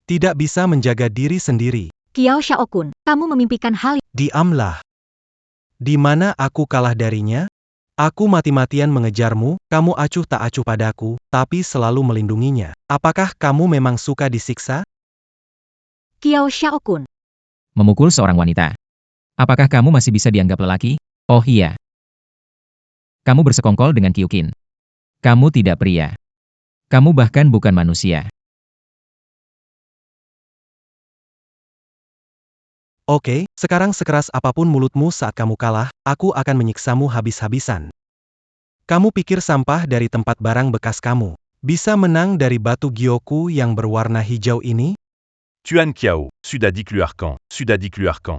Tidak bisa menjaga diri sendiri. Kiao Xiaokun, kamu memimpikan hal. Diamlah. Di mana aku kalah darinya? Aku mati-matian mengejarmu, kamu acuh tak acuh padaku, tapi selalu melindunginya. Apakah kamu memang suka disiksa? Kiao Xiaokun, Memukul seorang wanita. Apakah kamu masih bisa dianggap lelaki? Oh iya. Kamu bersekongkol dengan Kyukin. Kamu tidak pria. Kamu bahkan bukan manusia. Oke, sekarang sekeras apapun mulutmu saat kamu kalah, aku akan menyiksamu habis-habisan. Kamu pikir sampah dari tempat barang bekas kamu bisa menang dari batu gyoku yang berwarna hijau ini? Tuan Kiao, Sudadik Luarcan, Sudadik Luarcan.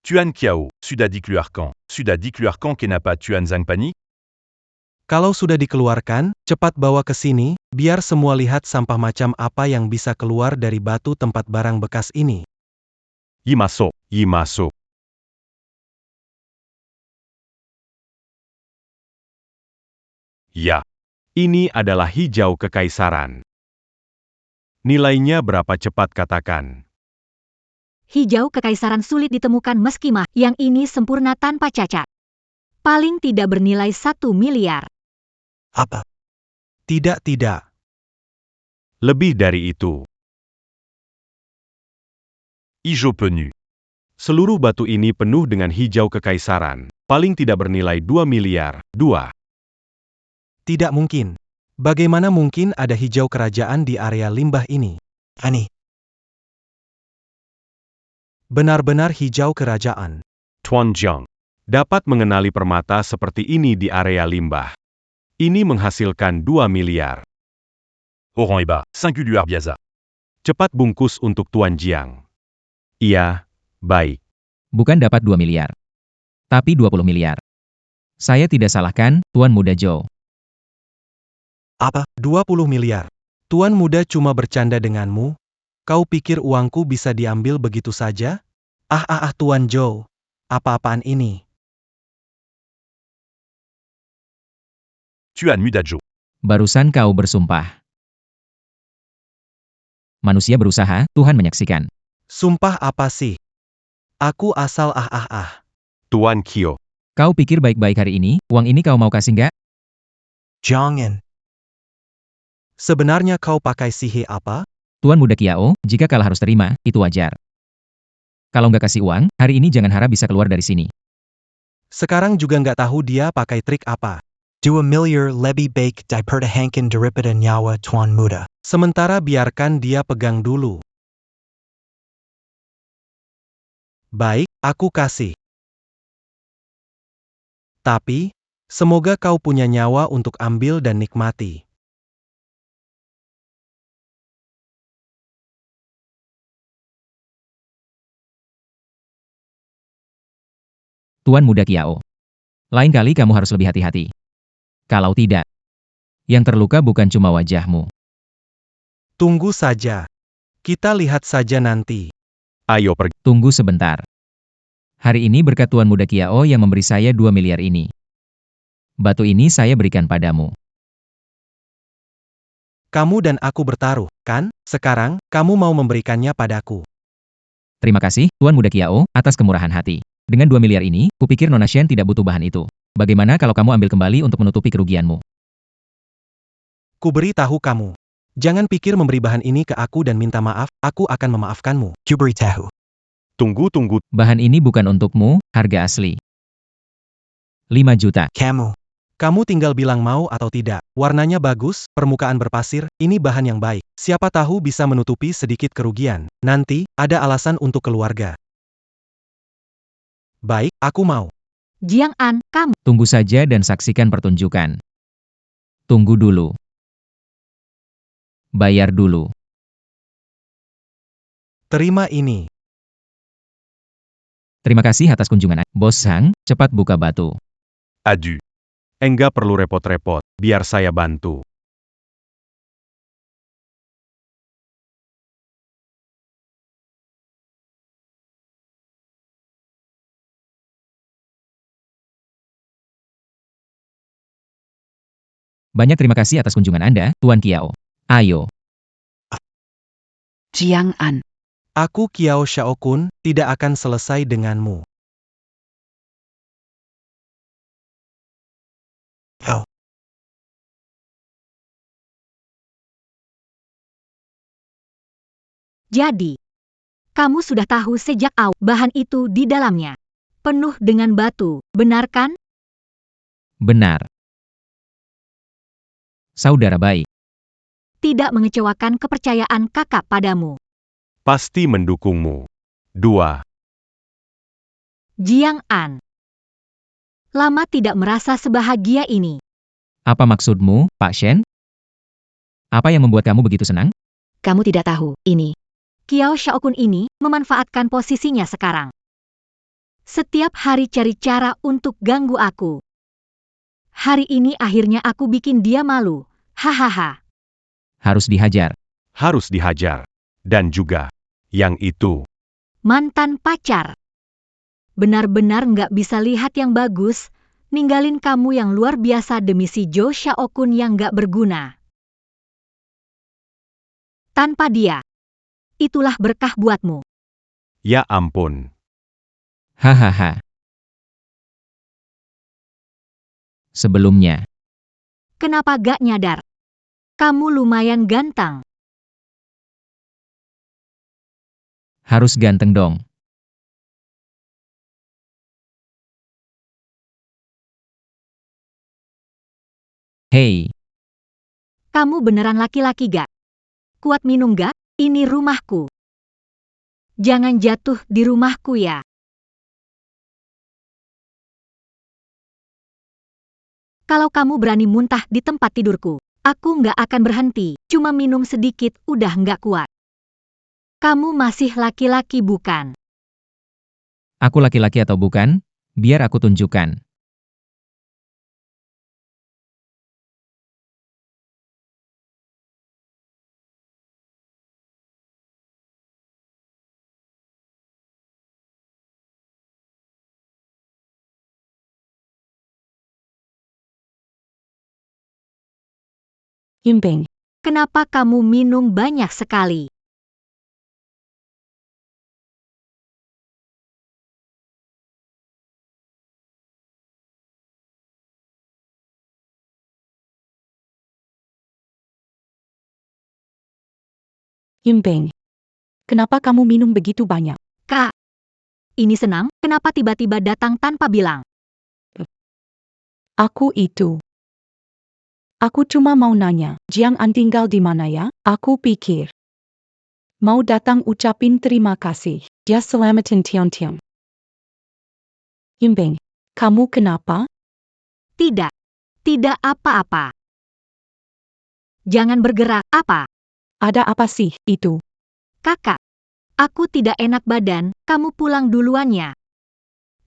Tuan Kiao, Sudadik Luarcan, Sudadik Luarcan kenapa Tuan Zhang panik? Kalau sudah dikeluarkan, cepat bawa ke sini, biar semua lihat sampah macam apa yang bisa keluar dari batu tempat barang bekas ini. Yi masuk, Yi masuk. Ya. Ini adalah hijau kekaisaran. Nilainya berapa cepat katakan? hijau kekaisaran sulit ditemukan meski mah yang ini sempurna tanpa cacat. Paling tidak bernilai 1 miliar. Apa? Tidak. Lebih dari itu, Hijau penyu. seluruh batu ini penuh dengan hijau kekaisaran. Paling tidak bernilai 2 miliar. 2. Tidak mungkin. Bagaimana mungkin ada hijau kerajaan di area limbah ini? Ani. Benar-benar hijau kerajaan. Tuan Zhang. Dapat mengenali permata seperti ini di area limbah. Ini menghasilkan 2 miliar. Oran et bas. Singulier Biaza. Cepat bungkus untuk Tuan Jiang. Iya, baik. Bukan dapat 2 miliar. Tapi 20 miliar. Saya tidak salahkan, Tuan Muda Zhou. Apa? 20 miliar. Tuan muda cuma bercanda denganmu? Kau pikir uangku bisa diambil begitu saja? Tuan Zhou. Apa-apaan ini? Tuan Muda Zhou. Barusan kau bersumpah. Manusia berusaha, Tuhan menyaksikan. Sumpah apa sih? Aku asal Tuan Kyo. Kau pikir baik-baik hari ini, uang ini kau mau kasih nggak? Jangan. Sebenarnya kau pakai sihir apa? Tuan Muda Kiao, jika kalah harus terima, itu wajar. Kalau nggak kasih uang, hari ini jangan harap bisa keluar dari sini. Sekarang juga nggak tahu dia pakai trik apa. 2 miliar lebih baik dipertahankan daripada nyawa Tuan Muda. Sementara biarkan dia pegang dulu. Baik, aku kasih. Tapi, semoga kau punya nyawa untuk ambil dan nikmati. Tuan Muda Kiao. Lain kali kamu harus lebih hati-hati. Kalau tidak, yang terluka bukan cuma wajahmu. Tunggu saja. Kita lihat saja nanti. Ayo pergi. Tunggu sebentar. Hari ini berkat Tuan Muda Kiao yang memberi saya 2 miliar ini. Batu ini saya berikan padamu. Kamu dan aku bertaruh, kan? Sekarang, kamu mau memberikannya padaku. Terima kasih, Tuan Muda Kiao, atas kemurahan hati. Dengan 2 miliar ini, kupikir Nona Shen tidak butuh bahan itu. Bagaimana kalau kamu ambil kembali untuk menutupi kerugianmu? Ku beri tahu kamu. Jangan pikir memberi bahan ini ke aku dan minta maaf, aku akan memaafkanmu. Kuberi tahu. Tunggu. Bahan ini bukan untukmu, harga asli. 5 juta. Kamu. Kamu tinggal bilang mau atau tidak. Warnanya bagus, permukaan berpasir, ini bahan yang baik. Siapa tahu bisa menutupi sedikit kerugian. Nanti, ada alasan untuk keluarga. Baik, aku mau. Jiang An, kamu. Tunggu saja dan saksikan pertunjukan. Tunggu dulu. Bayar dulu. Terima ini. Terima kasih atas kunjungan. Bos Hang, cepat buka batu. Adu. Enggak perlu repot-repot, biar saya bantu. Banyak terima kasih atas kunjungan Anda, Tuan Kiao. Ayo. Jiang An. Aku Kiao Xiaokun, tidak akan selesai denganmu. Oh. Jadi, kamu sudah tahu sejak awal bahan itu di dalamnya. Penuh dengan batu, benar kan? Benar. Saudara baik. Tidak mengecewakan kepercayaan kakak padamu. Pasti mendukungmu. 2. Jiang An. Lama tidak merasa sebahagia ini. Apa maksudmu, Pak Shen? Apa yang membuat kamu begitu senang? Kamu tidak tahu, ini. Kiao Xiaokun ini memanfaatkan posisinya sekarang. Setiap hari cari cara untuk ganggu aku. Hari ini akhirnya aku bikin dia malu. Hahaha. Harus dihajar. Harus dihajar. Dan juga, yang itu. Mantan pacar. Benar-benar nggak bisa lihat yang bagus, ninggalin kamu yang luar biasa demi si Zhou Xiaokun yang nggak berguna. Tanpa dia. Itulah berkah buatmu. Ya ampun. Hahaha. Sebelumnya, Kenapa gak nyadar? Kamu lumayan ganteng. Harus ganteng dong. Hei, Kamu beneran laki-laki gak? Kuat minum gak? Ini rumahku. Jangan jatuh di rumahku ya. Kalau kamu berani muntah di tempat tidurku, aku nggak akan berhenti. Cuma minum sedikit udah nggak kuat. Kamu masih laki-laki bukan? aku laki-laki atau bukan? Biar aku tunjukkan. Yimbing, Kenapa kamu minum banyak sekali? Yimbing. Kenapa kamu minum begitu banyak? Kak, ini senang, kenapa tiba-tiba datang tanpa bilang? Aku itu. Aku cuma mau nanya, Jiang An tinggal di mana ya? Aku pikir. Mau datang ucapin terima kasih. Dia selamatin Tian-Tian. Yimbing, kamu kenapa? Tidak. Tidak apa-apa. Jangan bergerak, apa? Ada apa sih itu? Kakak, aku tidak enak badan, kamu pulang duluan ya.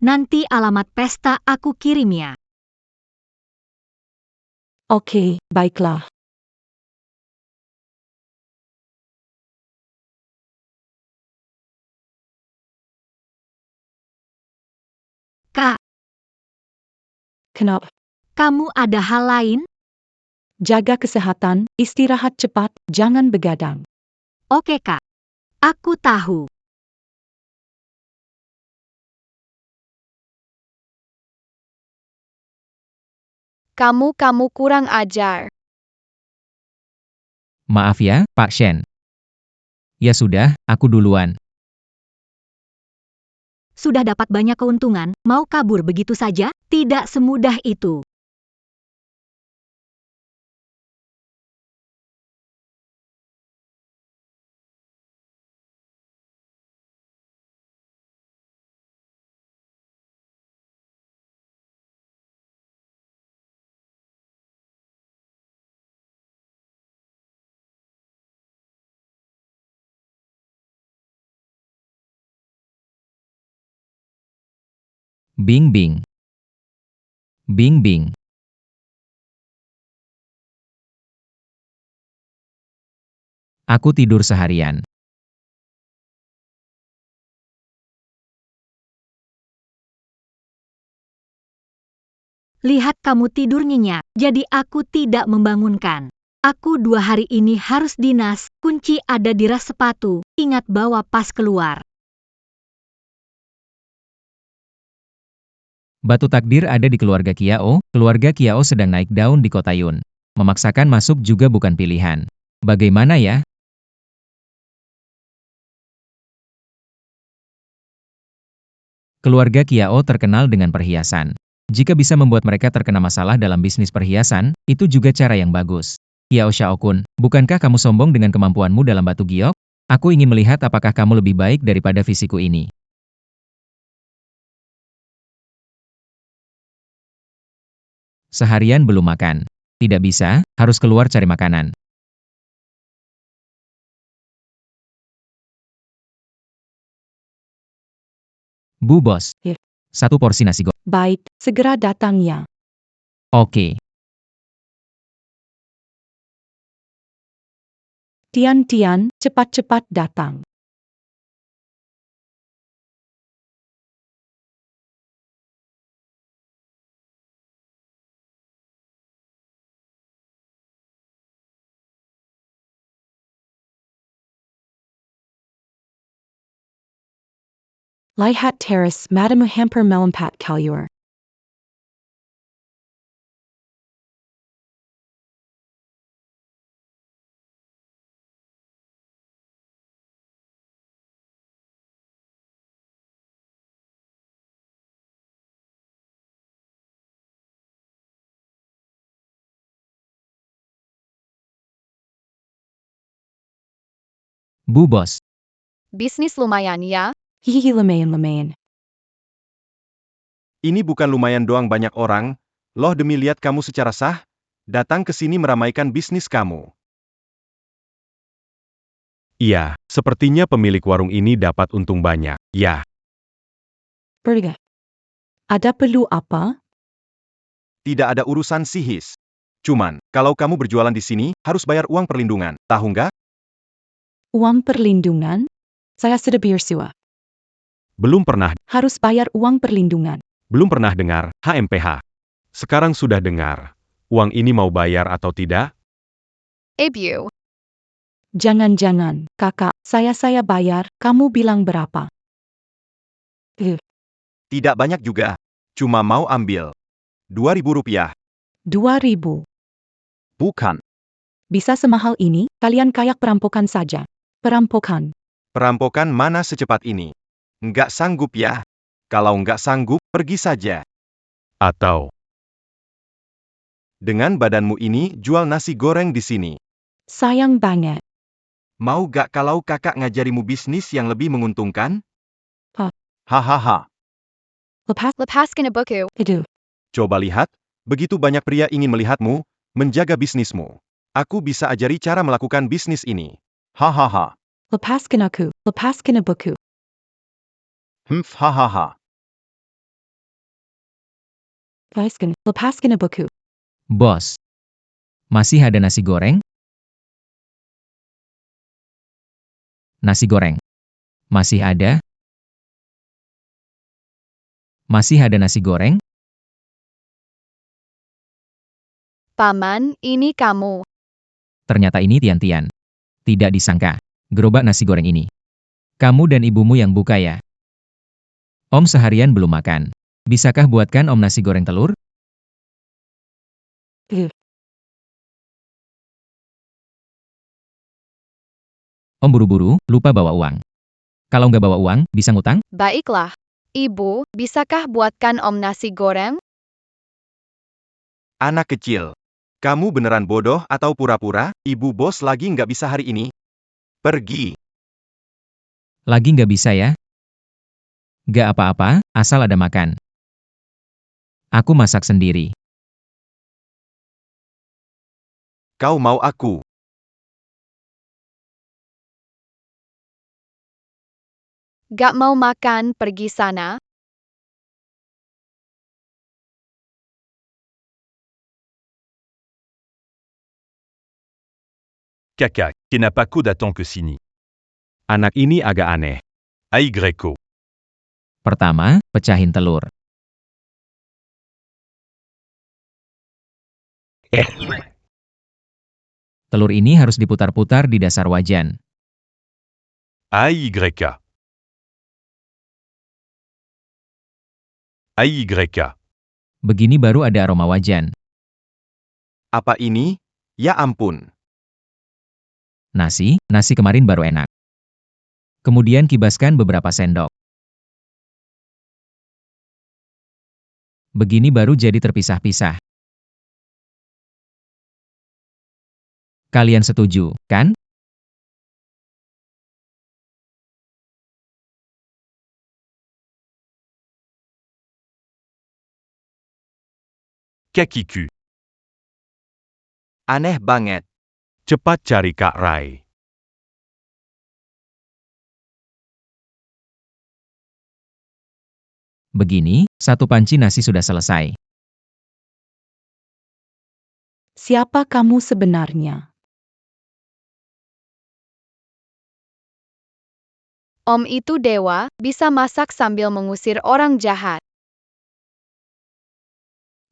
Nanti alamat pesta aku kirim ya. Oke, baiklah. Kak, Kenapa? kamu ada hal lain? Jaga kesehatan, istirahat cepat, jangan begadang. Oke kak, aku tahu. Kamu kurang ajar. Maaf ya, Pak Shen. Ya sudah, aku duluan. Sudah dapat banyak keuntungan, mau kabur begitu saja? Tidak semudah itu. Bing bing. Bing bing. Aku tidur seharian. Lihat kamu tidur nyenyak, jadi aku tidak membangunkan. Aku 2 hari ini harus dinas, kunci ada di ras sepatu, ingat bawa pas keluar. Batu takdir ada di keluarga Kiao. Keluarga Kiao sedang naik daun di kota Yun. Memaksakan masuk juga bukan pilihan. Bagaimana ya? Keluarga Kiao terkenal dengan perhiasan. Jika bisa membuat mereka terkena masalah dalam bisnis perhiasan, itu juga cara yang bagus. Kiao Xiaokun, bukankah kamu sombong dengan kemampuanmu dalam batu giok? Aku ingin melihat apakah kamu lebih baik daripada fisiku ini. Seharian belum makan. Tidak bisa, harus keluar cari makanan. Bu Bos. Ya. 1 porsi nasi goreng. Baik, segera datang ya. Oke. Tian-Tian, cepat-cepat datang. Lihat teras Madame hampir melompat keluar. Bu Bos. Bisnis lumayan ya. Hihi lumayan. Ini bukan lumayan doang banyak orang, loh demi lihat kamu secara sah, datang ke sini meramaikan bisnis kamu. Iya, sepertinya pemilik warung ini dapat untung banyak, ya. Pergi. Ada perlu apa? Tidak ada urusan sihis. Cuman, kalau kamu berjualan di sini, harus bayar uang perlindungan, tahu nggak? Uang perlindungan? Saya sudah bersua. Belum pernah Harus bayar uang perlindungan. dengar, HMPH. Sekarang sudah dengar. Uang ini mau bayar atau tidak? Ibu. Jangan, kakak, saya bayar, kamu bilang berapa? Tidak banyak juga. Cuma mau ambil. Rp2.000. 2.000. Bukan. Bisa semahal ini, kalian kayak perampokan saja. Perampokan. Perampokan mana secepat ini? Nggak sanggup ya? Kalau nggak sanggup, pergi saja. Atau, dengan badanmu ini, jual nasi goreng di sini. Sayang banget. Mau gak kalau kakak ngajarimu bisnis yang lebih menguntungkan? Hah? Hahaha. Lepaskan buku. Itu. Coba lihat, begitu banyak pria ingin melihatmu, menjaga bisnismu. Aku bisa ajari cara melakukan bisnis ini. Hahaha. Lepaskan aku. Lepaskan buku. Hahaha. Lepaskan buku. Bos. Masih ada nasi goreng? Nasi goreng. Masih ada? Masih ada nasi goreng? Paman, ini kamu. Ternyata ini Tian-Tian. Tidak disangka. Gerobak nasi goreng ini. Kamu dan ibumu yang buka ya? Om seharian belum makan. Bisakah buatkan Om nasi goreng telur? Om buru-buru, lupa bawa uang. Kalau nggak bawa uang, bisa ngutang? Baiklah. Ibu, bisakah buatkan Om nasi goreng? Anak kecil. Kamu beneran bodoh atau pura-pura? Ibu bos lagi nggak bisa hari ini. Pergi. Lagi nggak bisa ya? Nggak apa-apa, asal ada makan. Aku masak sendiri. Kau mau aku? Gak mau makan, pergi sana. Caca, qui n'a pas code attend que Sini. Anak ini agak aneh. AYO. Pertama, pecahin telur. Telur ini harus diputar-putar di dasar wajan. AYK. AYK. Begini baru ada aroma wajan. Apa ini? Ya ampun. Nasi kemarin baru enak. Kemudian kibaskan beberapa sendok. Begini baru jadi terpisah-pisah. Kalian setuju, kan? Kakiku. Aneh banget. Cepat cari Kak Rai. Begini, satu panci nasi sudah selesai. Siapa kamu sebenarnya? Om itu dewa, bisa masak sambil mengusir orang jahat.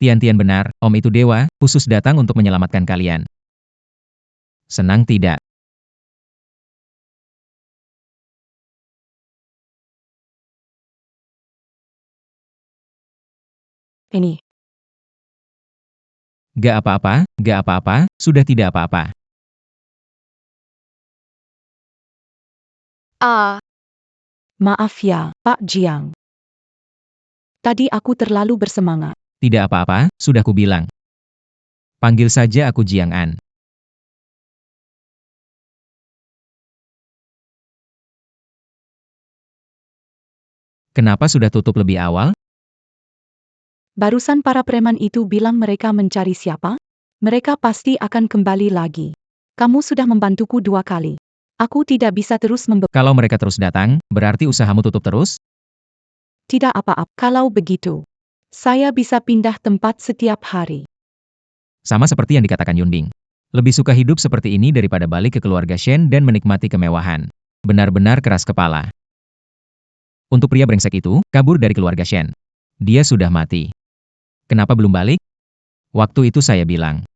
Tian-Tian benar, Om itu dewa, khusus datang untuk menyelamatkan kalian. Senang tidak? Ini. Gak apa-apa, sudah tidak apa-apa. Maaf ya, Pak Jiang. Tadi aku terlalu bersemangat. Tidak apa-apa, sudah kubilang. Panggil saja aku Jiang An. Kenapa sudah tutup lebih awal? Barusan para preman itu bilang mereka mencari siapa? Mereka pasti akan kembali lagi. Kamu sudah membantuku 2 kali. Aku tidak bisa terus Kalau mereka terus datang, berarti usahamu tutup terus? Tidak apa-apa. Kalau begitu, saya bisa pindah tempat setiap hari. Sama seperti yang dikatakan Yunbing. Lebih suka hidup seperti ini daripada balik ke keluarga Shen dan menikmati kemewahan. Benar-benar keras kepala. Untuk pria brengsek itu, kabur dari keluarga Shen. Dia sudah mati. Kenapa belum balik? Waktu itu saya bilang.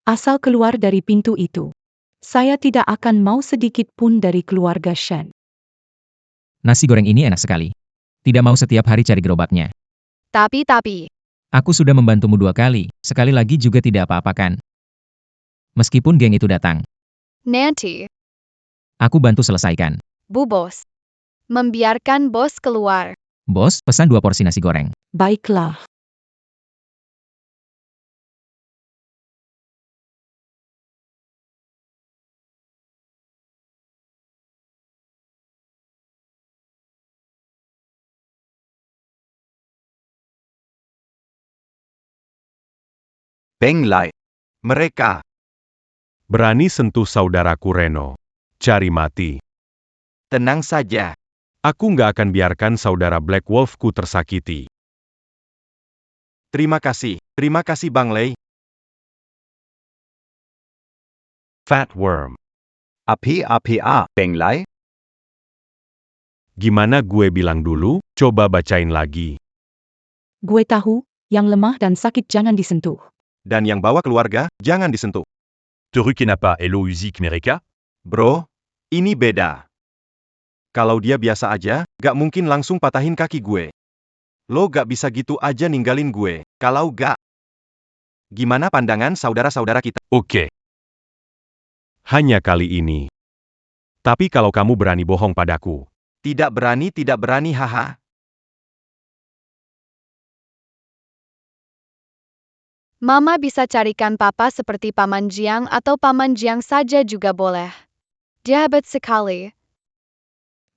Asal keluar dari pintu itu, saya tidak akan mau sedikit pun dari keluarga Shen. Nasi goreng ini enak sekali. Tidak mau setiap hari cari gerobaknya. Tapi, Aku sudah membantumu 2 kali, sekali lagi juga tidak apa-apakan. Meskipun geng itu datang, nanti, aku bantu selesaikan. Bu Bos. Membiarkan bos keluar. Bos, pesan 2 porsi nasi goreng. Baiklah. Peng Lai. Mereka berani sentuh saudaraku Reno. Cari mati. Tenang saja. Aku nggak akan biarkan saudara Black Wolf-ku tersakiti. Terima kasih Bang Lei. Fat Worm. Peng Lai. Gimana gue bilang dulu? Coba bacain lagi. Gue tahu, yang lemah dan sakit jangan disentuh. Dan yang bawa keluarga, jangan disentuh. Toru Kenapa Hello Uzik Mereka? Bro, ini beda. Kalau dia biasa aja, gak mungkin langsung patahin kaki gue. Lo gak bisa gitu aja ninggalin gue. Kalau gak, gimana pandangan saudara-saudara kita? Oke. Hanya kali ini. Tapi kalau kamu berani bohong padaku. Tidak berani, haha. Mama bisa carikan papa seperti Paman Jiang atau Paman Jiang saja juga boleh. Jahat sekali.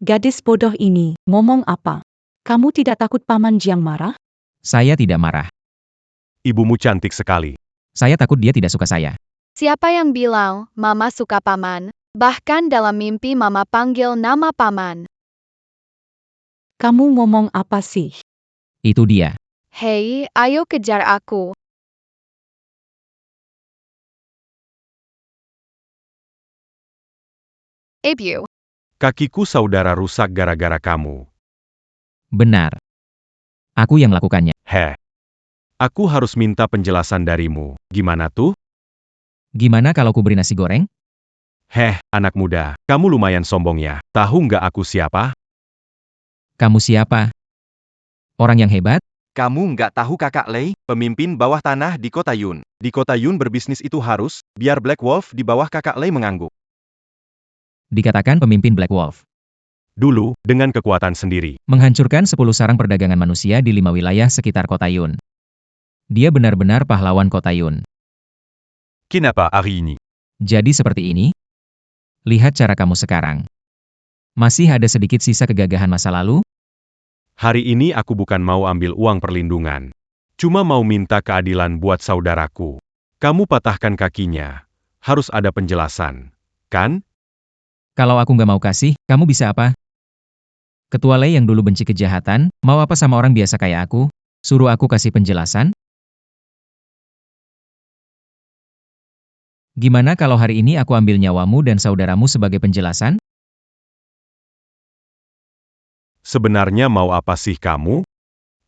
Gadis bodoh ini, ngomong apa? Kamu tidak takut Paman Jiang marah? Saya tidak marah. Ibumu cantik sekali. Saya takut dia tidak suka saya. Siapa yang bilang Mama suka Paman? Bahkan dalam mimpi Mama panggil nama Paman. Kamu ngomong apa sih? Itu dia. Hei, ayo kejar aku. Ibu. Kakiku saudara rusak gara-gara kamu. Benar. Aku yang melakukannya. Heh. Aku harus minta penjelasan darimu. Gimana tuh? Gimana kalau ku beri nasi goreng? Heh, anak muda, kamu lumayan sombong ya. Tahu nggak aku siapa? Kamu siapa? Orang yang hebat? Kamu nggak tahu Kakak Lei, pemimpin bawah tanah di Kota Yun. Di Kota Yun berbisnis itu harus, biar Black Wolf di bawah Kakak Lei mengangguk. Dikatakan pemimpin Black Wolf. Dulu, dengan kekuatan sendiri. Menghancurkan 10 sarang perdagangan manusia di 5 wilayah sekitar Kota Yun. Dia benar-benar pahlawan Kota Yun. Kenapa hari ini? Jadi seperti ini? Lihat cara kamu sekarang. Masih ada sedikit sisa kegagahan masa lalu? Hari ini aku bukan mau ambil uang perlindungan. Cuma mau minta keadilan buat saudaraku. Kamu patahkan kakinya. Harus ada penjelasan. Kan? Kalau aku nggak mau kasih, kamu bisa apa? Ketua Lei yang dulu benci kejahatan, mau apa sama orang biasa kayak aku? Suruh aku kasih penjelasan? Gimana kalau hari ini aku ambil nyawamu dan saudaramu sebagai penjelasan? Sebenarnya mau apa sih kamu?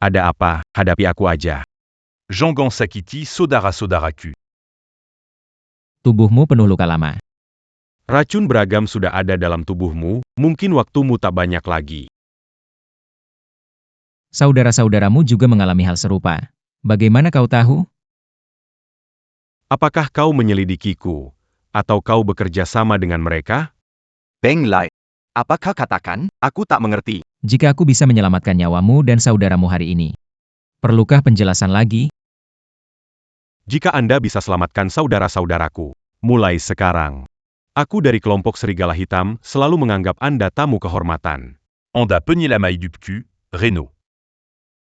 Ada apa? Hadapi aku aja. Jangan sakiti saudara-saudaraku. Tubuhmu penuh luka lama. Racun beragam sudah ada dalam tubuhmu, mungkin waktumu tak banyak lagi. Saudara-saudaramu juga mengalami hal serupa. Bagaimana kau tahu? Apakah kau menyelidikiku? Atau kau bekerja sama dengan mereka? Peng Lai. Apakah katakan, aku tak mengerti? Jika aku bisa menyelamatkan nyawamu dan saudaramu hari ini. Perlukah penjelasan lagi? Jika Anda bisa selamatkan saudara-saudaraku, mulai sekarang. Aku dari kelompok Serigala Hitam selalu menganggap Anda tamu kehormatan. Anda penyih la maille du cul, Reno.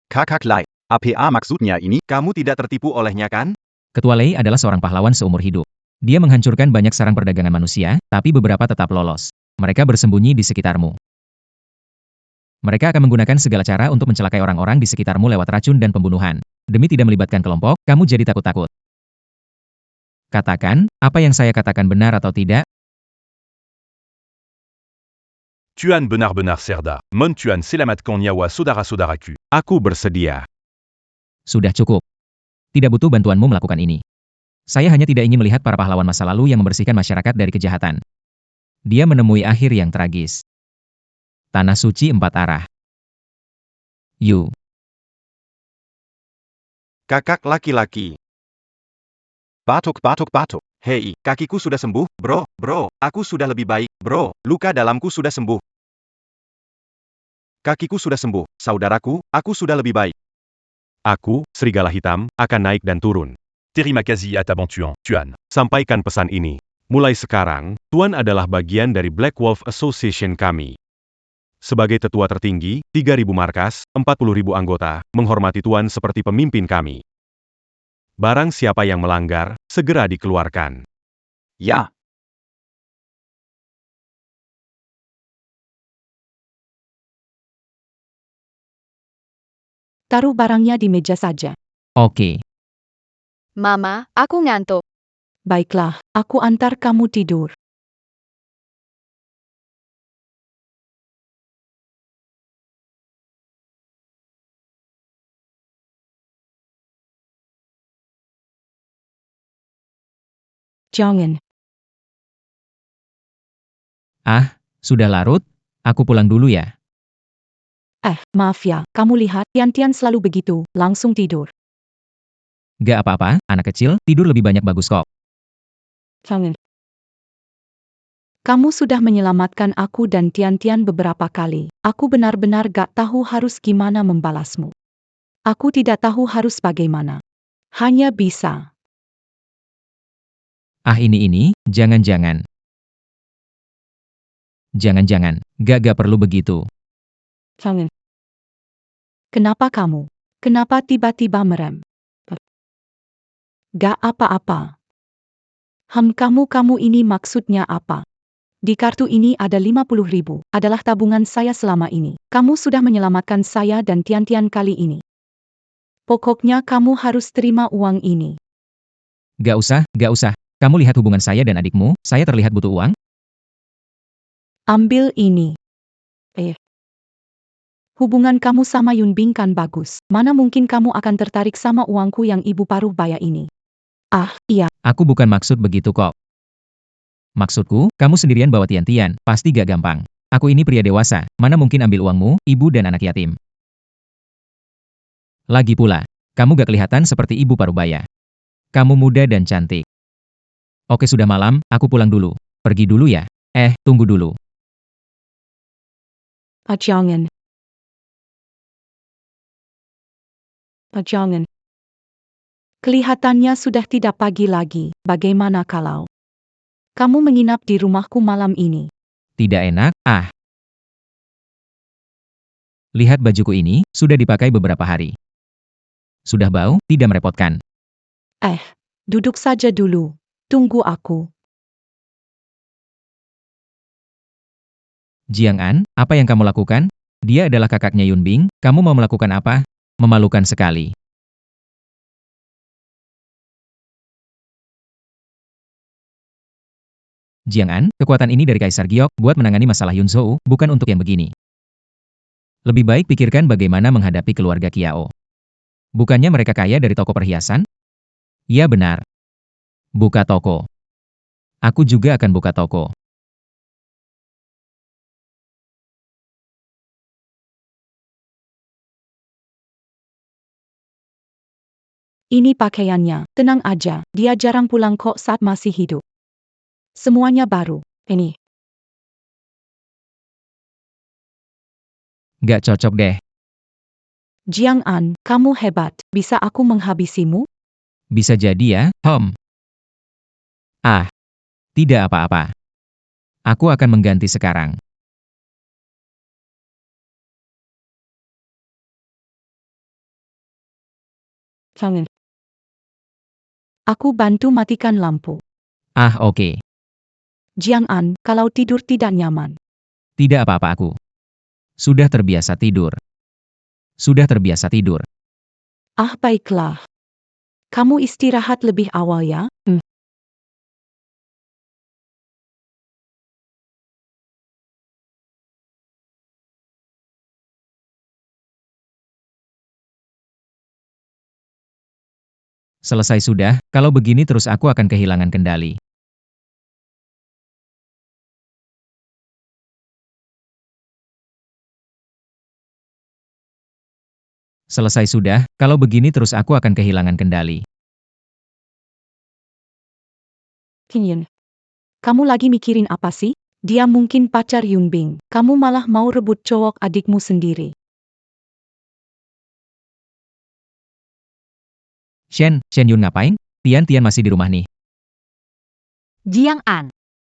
Kakak Lai, apa maksudnya ini? Kamu tidak tertipu olehnya kan? Ketua Lei adalah seorang pahlawan seumur hidup. Dia menghancurkan banyak sarang perdagangan manusia, tapi beberapa tetap lolos. Mereka bersembunyi di sekitarmu. Mereka akan menggunakan segala cara untuk mencelakai orang-orang di sekitarmu lewat racun dan pembunuhan. Demi tidak melibatkan kelompok, kamu jadi takut-takut. Katakan, apa yang saya katakan benar atau tidak? Tuan benar-benar Serda. Mon Tuan selamatkan nyawa saudara-saudaraku. Aku bersedia. Sudah cukup. Tidak butuh bantuanmu melakukan ini. Saya hanya tidak ingin melihat para pahlawan masa lalu yang membersihkan masyarakat dari kejahatan. Dia menemui akhir yang tragis. Tanah suci 4 arah. Yu. Kakak laki-laki. Batuk. Hei, kakiku sudah sembuh, bro, aku sudah lebih baik, bro, luka dalamku sudah sembuh. Kakiku sudah sembuh, saudaraku, aku sudah lebih baik. Aku, serigala hitam, akan naik dan turun. Terima kasih atas bantuan, Tuan. Sampaikan pesan ini. Mulai sekarang, Tuan adalah bagian dari Black Wolf Association kami. Sebagai tetua tertinggi, 3.000 markas, 40.000 anggota, menghormati Tuan seperti pemimpin kami. Barang siapa yang melanggar, segera dikeluarkan. Ya. Taruh barangnya di meja saja. Oke. Mama, aku ngantuk. Baiklah, aku antar kamu tidur. Jangan. Sudah larut? Aku pulang dulu ya. Maaf ya, kamu lihat, Tian selalu begitu, langsung tidur. Gak apa-apa, anak kecil, tidur lebih banyak bagus kok. Jangan. Kamu sudah menyelamatkan aku dan Tian beberapa kali. Aku benar-benar gak tahu harus gimana membalasmu. Aku tidak tahu harus bagaimana. Hanya bisa. Ini, jangan-jangan. Jangan-jangan, gak perlu begitu. Jangan. Kenapa kamu? Kenapa tiba-tiba merem? Gak apa-apa. Kamu ini maksudnya apa? Di kartu ini ada 50.000, adalah tabungan saya selama ini. Kamu sudah menyelamatkan saya dan Tian kali ini. Pokoknya kamu harus terima uang ini. Gak usah. Kamu lihat hubungan saya dan adikmu, saya terlihat butuh uang? Ambil ini. Hubungan kamu sama Yunbing kan bagus. Mana mungkin kamu akan tertarik sama uangku yang ibu paruh baya ini? Iya. Aku bukan maksud begitu kok. Maksudku, kamu sendirian bawa Tian, pasti gak gampang. Aku ini pria dewasa, mana mungkin ambil uangmu, ibu dan anak yatim. Lagi pula, kamu gak kelihatan seperti ibu parubaya. Kamu muda dan cantik. Oke sudah malam, aku pulang dulu. Pergi dulu ya. Tunggu dulu. Jangan. Jangan. Kelihatannya sudah tidak pagi lagi. Bagaimana kalau kamu menginap di rumahku malam ini? Tidak enak, Lihat bajuku ini, sudah dipakai beberapa hari. Sudah bau, tidak merepotkan. Duduk saja dulu. Tunggu aku. Jiang An, apa yang kamu lakukan? Dia adalah kakaknya Yunbing, kamu mau melakukan apa? Memalukan sekali. Jiang An, kekuatan ini dari Kaisar Giok buat menangani masalah Yun Zhou, bukan untuk yang begini. Lebih baik pikirkan bagaimana menghadapi keluarga Kiao. Bukannya mereka kaya dari toko perhiasan? Ya benar. Buka toko. Aku juga akan buka toko. Ini pakaiannya, tenang aja, dia jarang pulang kok saat masih hidup. Semuanya baru. Ini. Gak cocok deh. Jiang An, kamu hebat, bisa aku menghabisimu? Bisa jadi ya, Tidak apa-apa. Aku akan mengganti sekarang. Jangan. Aku bantu matikan lampu. Ah, oke. Jiang An, kalau tidur tidak nyaman. Tidak apa-apa aku. Sudah terbiasa tidur. Sudah terbiasa tidur. Ah, baiklah. Kamu istirahat lebih awal ya. Selesai sudah, kalau begini terus aku akan kehilangan kendali. Selesai sudah, kalau begini terus aku akan kehilangan kendali. Kinyin. Kamu lagi mikirin apa sih? Dia mungkin pacar Yunbing. Kamu malah mau rebut cowok adikmu sendiri. Shen Yun ngapain? Tian masih di rumah nih. Jiang An,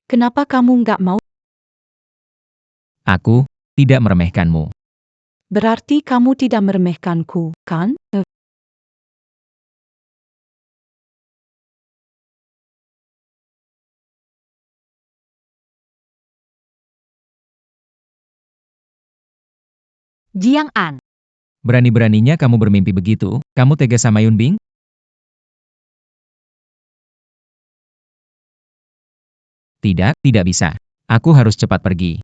Kenapa kamu nggak mau? Aku tidak meremehkanmu. Berarti kamu tidak meremehkanku, kan? Jiang An, Berani-beraninya kamu bermimpi begitu, kamu tega sama Yunbing? Tidak bisa. Aku harus cepat pergi.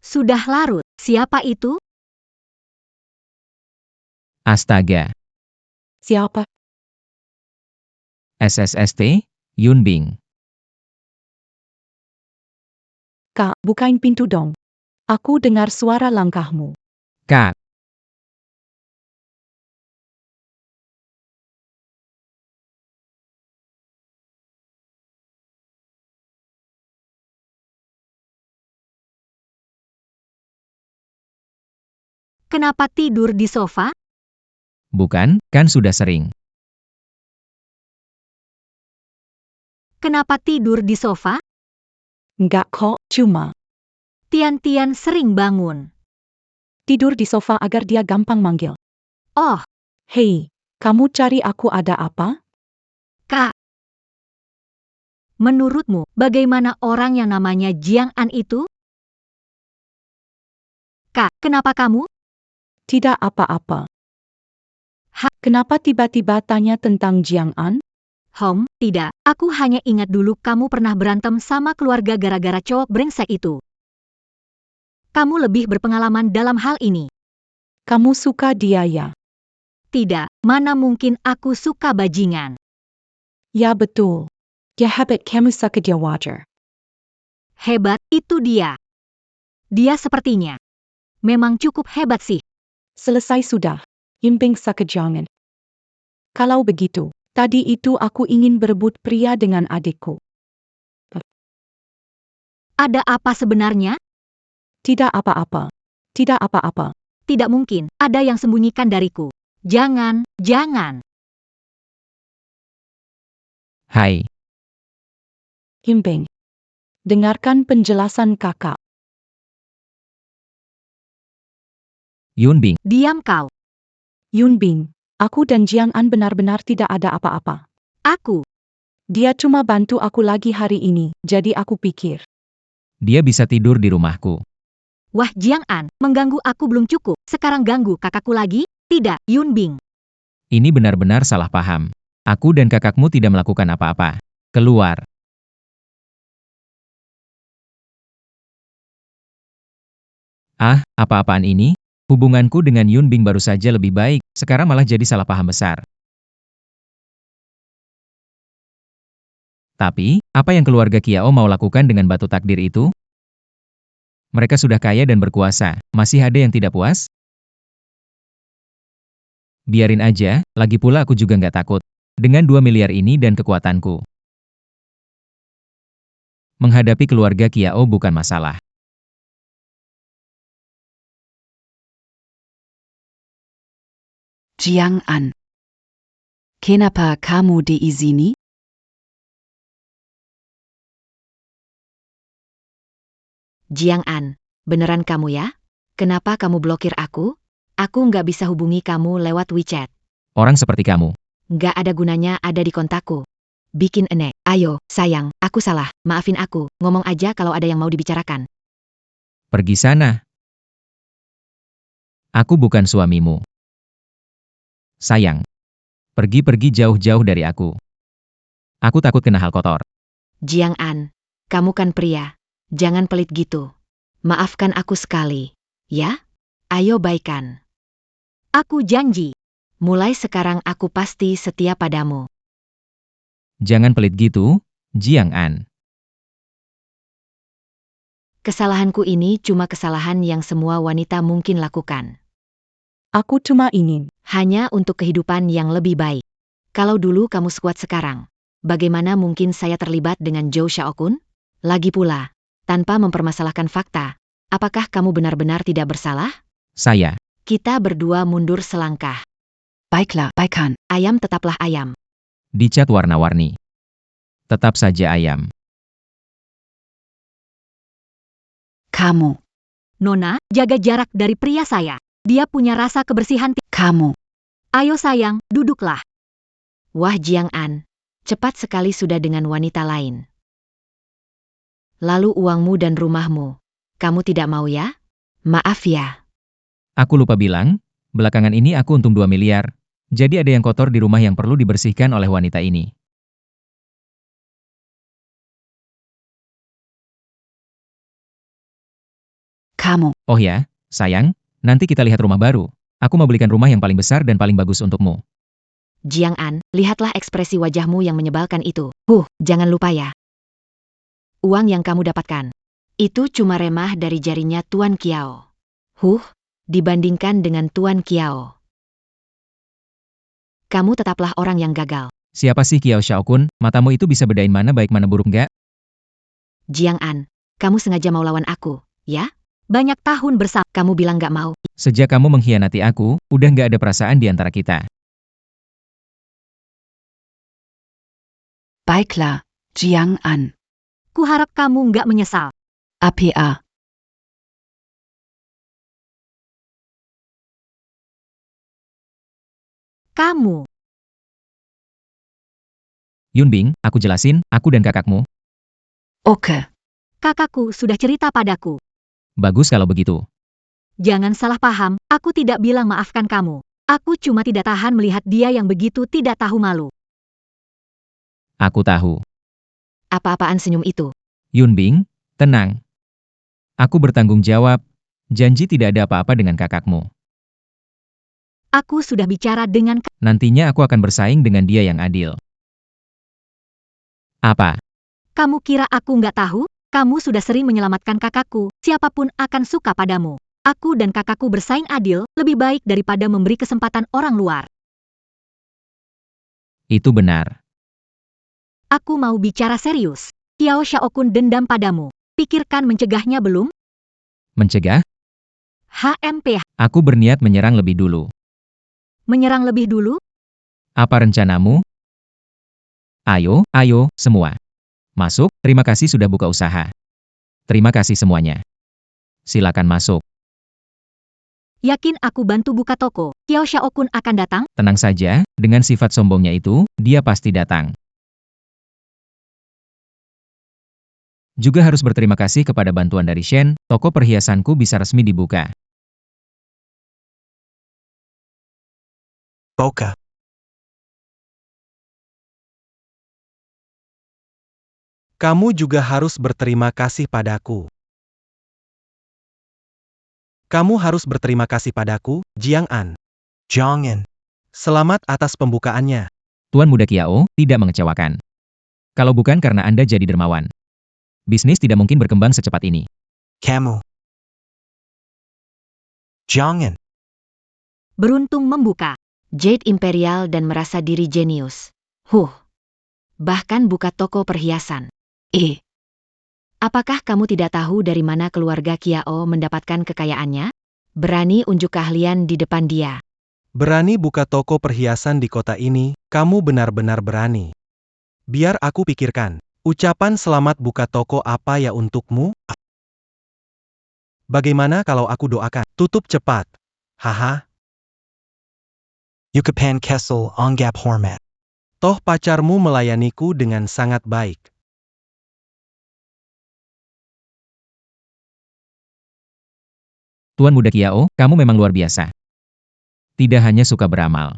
sudah larut. Siapa itu? Astaga. Siapa? SSST, Yunbing. Kak, bukain pintu dong. Aku dengar suara langkahmu. Kak, Kenapa tidur di sofa? bukan, kan sudah sering. Kenapa tidur di sofa? Enggak kok, cuma Tian sering bangun. tidur di sofa agar dia gampang manggil. Oh, Hei, kamu cari aku ada apa? Kak. Menurutmu, bagaimana orang yang namanya Jiang An itu? Kak, kenapa kamu? Tidak apa-apa. Kenapa tiba-tiba tanya tentang Jiang An? Tidak. Aku hanya ingat dulu kamu pernah berantem sama keluarga gara-gara cowok brengsek itu. Kamu lebih berpengalaman dalam hal ini. Kamu suka dia ya? Tidak, mana mungkin aku suka bajingan. Ya betul. Ya hebat kamu suka dia wajar. Hebat, itu dia. Dia sepertinya. Memang cukup hebat sih. Selesai sudah. Yunbing suka jangan. Kalau begitu, tadi itu aku ingin berebut pria dengan adikku. Ada apa sebenarnya? Tidak apa-apa. Tidak apa-apa. Tidak mungkin, ada yang sembunyikan dariku. Jangan. Hai, Yunbing. Dengarkan penjelasan kakak. Yunbing. Diam kau. Yunbing, aku dan Jiang An benar-benar tidak ada apa-apa. Aku. Dia cuma bantu aku lagi hari ini, jadi aku pikir. Dia bisa tidur di rumahku. Wah, Jiang An, mengganggu aku belum cukup. Sekarang ganggu kakakku lagi? Tidak, Yunbing. Ini benar-benar salah paham. Aku dan kakakmu tidak melakukan apa-apa. Keluar. Ah, apa-apaan ini? Hubunganku dengan Yunbing baru saja lebih baik, sekarang malah jadi salah paham besar. Tapi, apa yang keluarga Kiao mau lakukan dengan batu takdir itu? Mereka sudah kaya dan berkuasa, masih ada yang tidak puas? Biarin aja, lagi pula aku juga nggak takut. Dengan 2 miliar ini dan kekuatanku. Menghadapi keluarga Kiao bukan masalah. Jiang An. Kenapa kamu di sini? Jiang An, beneran kamu ya? Kenapa kamu blokir aku? Aku nggak bisa hubungi kamu lewat WeChat. Orang seperti kamu. Nggak ada gunanya ada di kontakku. Bikin enek. Ayo, sayang, aku salah. Maafin aku. Ngomong aja kalau ada yang mau dibicarakan. Pergi sana. Aku bukan suamimu. Sayang. Pergi jauh-jauh dari aku. Aku takut kena hal kotor. Jiang An, kamu kan pria. Jangan pelit gitu. Maafkan aku sekali. Ya? Ayo baikan. Aku janji. Mulai sekarang aku pasti setia padamu. Jangan pelit gitu, Jiang An. Kesalahanku ini cuma kesalahan yang semua wanita mungkin lakukan. Aku cuma ingin. Hanya untuk kehidupan yang lebih baik. Kalau dulu kamu sekuat sekarang, bagaimana mungkin saya terlibat dengan Zhou Xiaokun? Lagi pula, tanpa mempermasalahkan fakta, apakah kamu benar-benar tidak bersalah? Saya. Kita berdua mundur selangkah. Baiklah, Baikan. Ayam tetaplah ayam. Dicat warna-warni. Tetap saja ayam. Kamu. Nona, jaga jarak dari pria saya. Dia punya rasa kebersihan. Kamu. Ayo sayang, duduklah. Wah Jiang An, cepat sekali sudah dengan wanita lain. Lalu uangmu dan rumahmu. Kamu tidak mau ya? Maaf ya. Aku lupa bilang, belakangan ini aku untung 2 miliar. Jadi ada yang kotor di rumah yang perlu dibersihkan oleh wanita ini. Kamu. Oh ya, sayang, nanti kita lihat rumah baru. Aku mau belikan rumah yang paling besar dan paling bagus untukmu. Jiang An, lihatlah ekspresi wajahmu yang menyebalkan itu. Jangan lupa ya. Uang yang kamu dapatkan. Itu cuma remah dari jarinya Tuan Kiao. Dibandingkan dengan Tuan Kiao. Kamu tetaplah orang yang gagal. Siapa sih Kiao Xiaokun? Matamu itu bisa bedain mana baik mana buruk nggak? Jiang An, kamu sengaja mau lawan aku, ya? Banyak tahun bersama, kamu bilang gak mau. Sejak kamu mengkhianati aku, udah nggak ada perasaan di antara kita. Baiklah, Jiang An. Kuharap kamu nggak menyesal. APA. Kamu. Yunbing, aku jelasin, aku dan kakakmu. Oke. Kakakku sudah cerita padaku. Bagus kalau begitu. Jangan salah paham, aku tidak bilang maafkan kamu. Aku cuma tidak tahan melihat dia yang begitu tidak tahu malu. Aku tahu. Apa-apaan senyum itu? Yunbing, tenang. Aku bertanggung jawab. Janji tidak ada apa-apa dengan kakakmu. Aku sudah bicara dengan Nantinya aku akan bersaing dengan dia yang adil. Apa? kamu kira aku nggak tahu? Kamu sudah sering menyelamatkan kakakku, siapapun akan suka padamu. Aku dan kakakku bersaing adil, lebih baik daripada memberi kesempatan orang luar. Itu benar. Aku mau bicara serius. Kiao Xiaokun dendam padamu. Pikirkan mencegahnya belum? Mencegah? HMP. Aku berniat menyerang lebih dulu. Menyerang lebih dulu? Apa rencanamu? Ayo, semua. Masuk, terima kasih sudah buka usaha. Terima kasih semuanya. Silakan masuk. Yakin aku bantu buka toko, Kiao Xiaokun akan datang? Tenang saja, dengan sifat sombongnya itu, dia pasti datang. Juga harus berterima kasih kepada bantuan dari Shen, toko perhiasanku bisa resmi dibuka. Boca. Kamu juga harus berterima kasih padaku. Kamu harus berterima kasih padaku, Jiang An. Jiang An. Selamat atas pembukaannya. Tuan Muda Kiao, tidak mengecewakan. Kalau bukan karena Anda jadi dermawan. Bisnis tidak mungkin berkembang secepat ini. Kamu. Jiang An. Beruntung membuka Jade Imperial dan merasa diri jenius. Bahkan buka toko perhiasan. Apakah kamu tidak tahu dari mana keluarga Kiao mendapatkan kekayaannya? Berani unjuk keahlian di depan dia. Berani buka toko perhiasan di kota ini, kamu benar-benar berani. Biar aku pikirkan, ucapan selamat buka toko apa ya untukmu? Bagaimana kalau aku doakan? Tutup cepat. Haha, Yukapan Kessel Onggap Hormat. toh pacarmu melayaniku dengan sangat baik. Tuan Muda Kiao, kamu memang luar biasa. Tidak hanya suka beramal.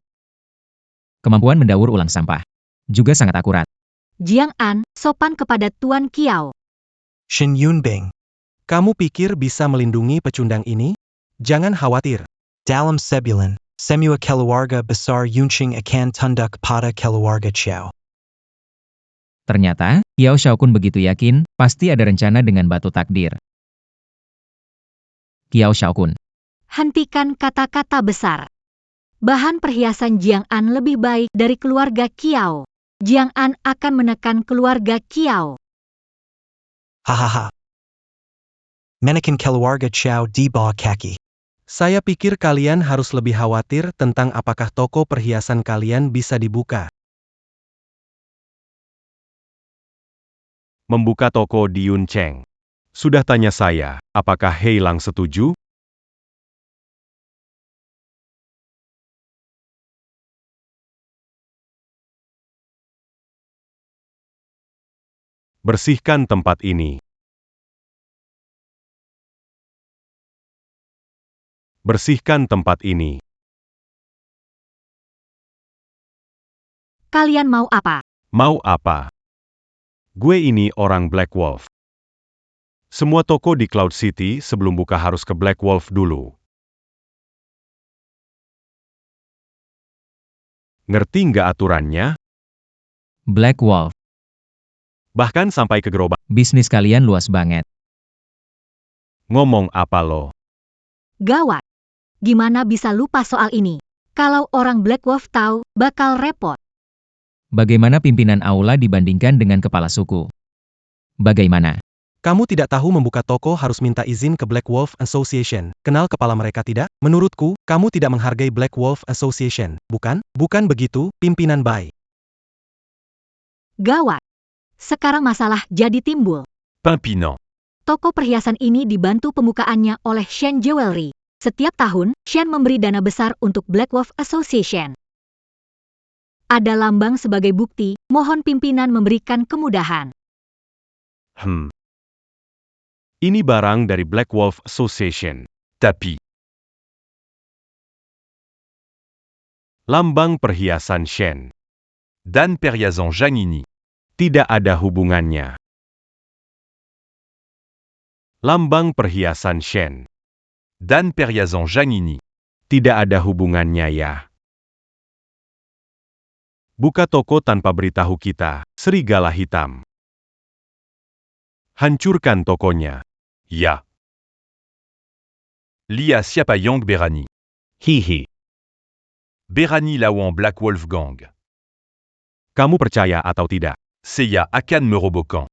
Kemampuan mendaur ulang sampah. Juga sangat akurat. Jiang An sopan kepada Tuan Kiao. Shin Yunbing. Kamu pikir bisa melindungi pecundang ini? Jangan khawatir. Dalam Sebulan. Semua keluarga besar Yunqing akan tunduk pada keluarga Chiao. Ternyata, Kiao Shaokun begitu yakin, pasti ada rencana dengan batu takdir. Kiao Shaokun. Hentikan kata-kata besar. Bahan perhiasan Jiang An lebih baik dari keluarga Kiao. Jiang An akan menekan keluarga Kiao. Hahaha. Menekan keluarga Chiao di bawah kaki. Saya pikir kalian harus lebih khawatir tentang apakah toko perhiasan kalian bisa dibuka. Membuka toko di Yuncheng. Sudah tanya saya, apakah Hei Lang setuju? Bersihkan tempat ini. Bersihkan tempat ini. Kalian mau apa? Mau apa? Gue ini orang Black Wolf. Semua toko di Cloud City sebelum buka harus ke Black Wolf dulu. Ngerti nggak aturannya? Black Wolf. Bahkan sampai ke gerobak. Bisnis kalian luas banget. Ngomong apa lo? Gawat. Gimana bisa lupa soal ini? Kalau orang Black Wolf tahu, bakal repot. Bagaimana pimpinan aula dibandingkan dengan kepala suku? Bagaimana? Kamu tidak tahu membuka toko harus minta izin ke Black Wolf Association. Kenal kepala mereka tidak? Menurutku, kamu tidak menghargai Black Wolf Association, bukan? Bukan begitu, pimpinan Bai. Gawat. Sekarang masalah jadi timbul. Pimpinant. Toko perhiasan ini dibantu pembukaannya oleh Shen Jewelry. Setiap tahun, Shen memberi dana besar untuk Black Wolf Association. Ada lambang sebagai bukti, mohon pimpinan memberikan kemudahan. Ini barang dari Black Wolf Association. Tapis. Lambang perhiasan Shen. Dan Perhiasan Janini. Tidak ada hubungannya. Lambang perhiasan Shen. Dan Perhiasan Janini. Tidak ada hubungannya ya. Buka toko tanpa beritahu kita, serigala hitam. Hancurkan tokonya. Ya. Lia Siapa Yang Berani. Hihi. Berani Lawan Black Wolf Gang. Kamu percaya atau tidak? Seiya Akan Merobokan.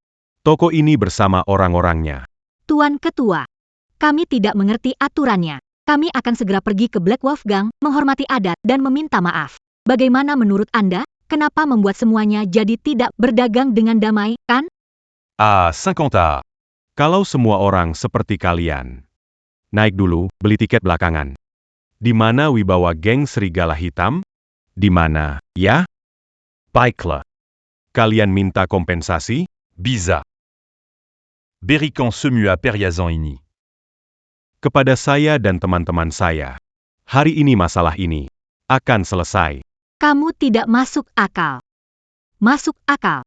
Toko ini bersama orang-orangnya. Tuan Ketua, kami tidak mengerti aturannya. Kami akan segera pergi ke Black Wolf Gang, menghormati adat, dan meminta maaf. Bagaimana menurut Anda? Kenapa membuat semuanya jadi tidak berdagang dengan damai, kan? Ah, 50 A. Kalau semua orang seperti kalian. Naik dulu, beli tiket belakangan. Di mana wibawa geng serigala hitam? Di mana, ya? Baiklah. Kalian minta kompensasi? Bisa. Berikan Semua Perhiasan ini. Kepada saya dan teman-teman saya. Hari ini masalah ini akan selesai. Kamu tidak masuk akal. Masuk akal.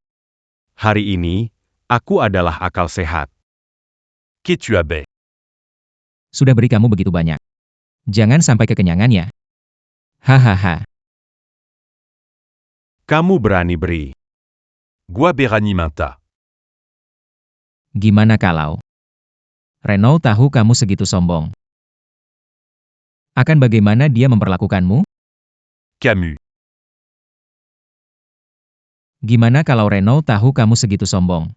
Hari ini, aku adalah akal sehat. Qu'es-tu abe? Sudah beri kamu begitu banyak. Jangan sampai kekenyangan ya. Hahaha. Kamu berani beri. Gua Berani Minta. Gimana kalau Renault tahu kamu segitu sombong? Akan bagaimana dia memperlakukanmu? Camus. Gimana kalau Renault tahu kamu segitu sombong?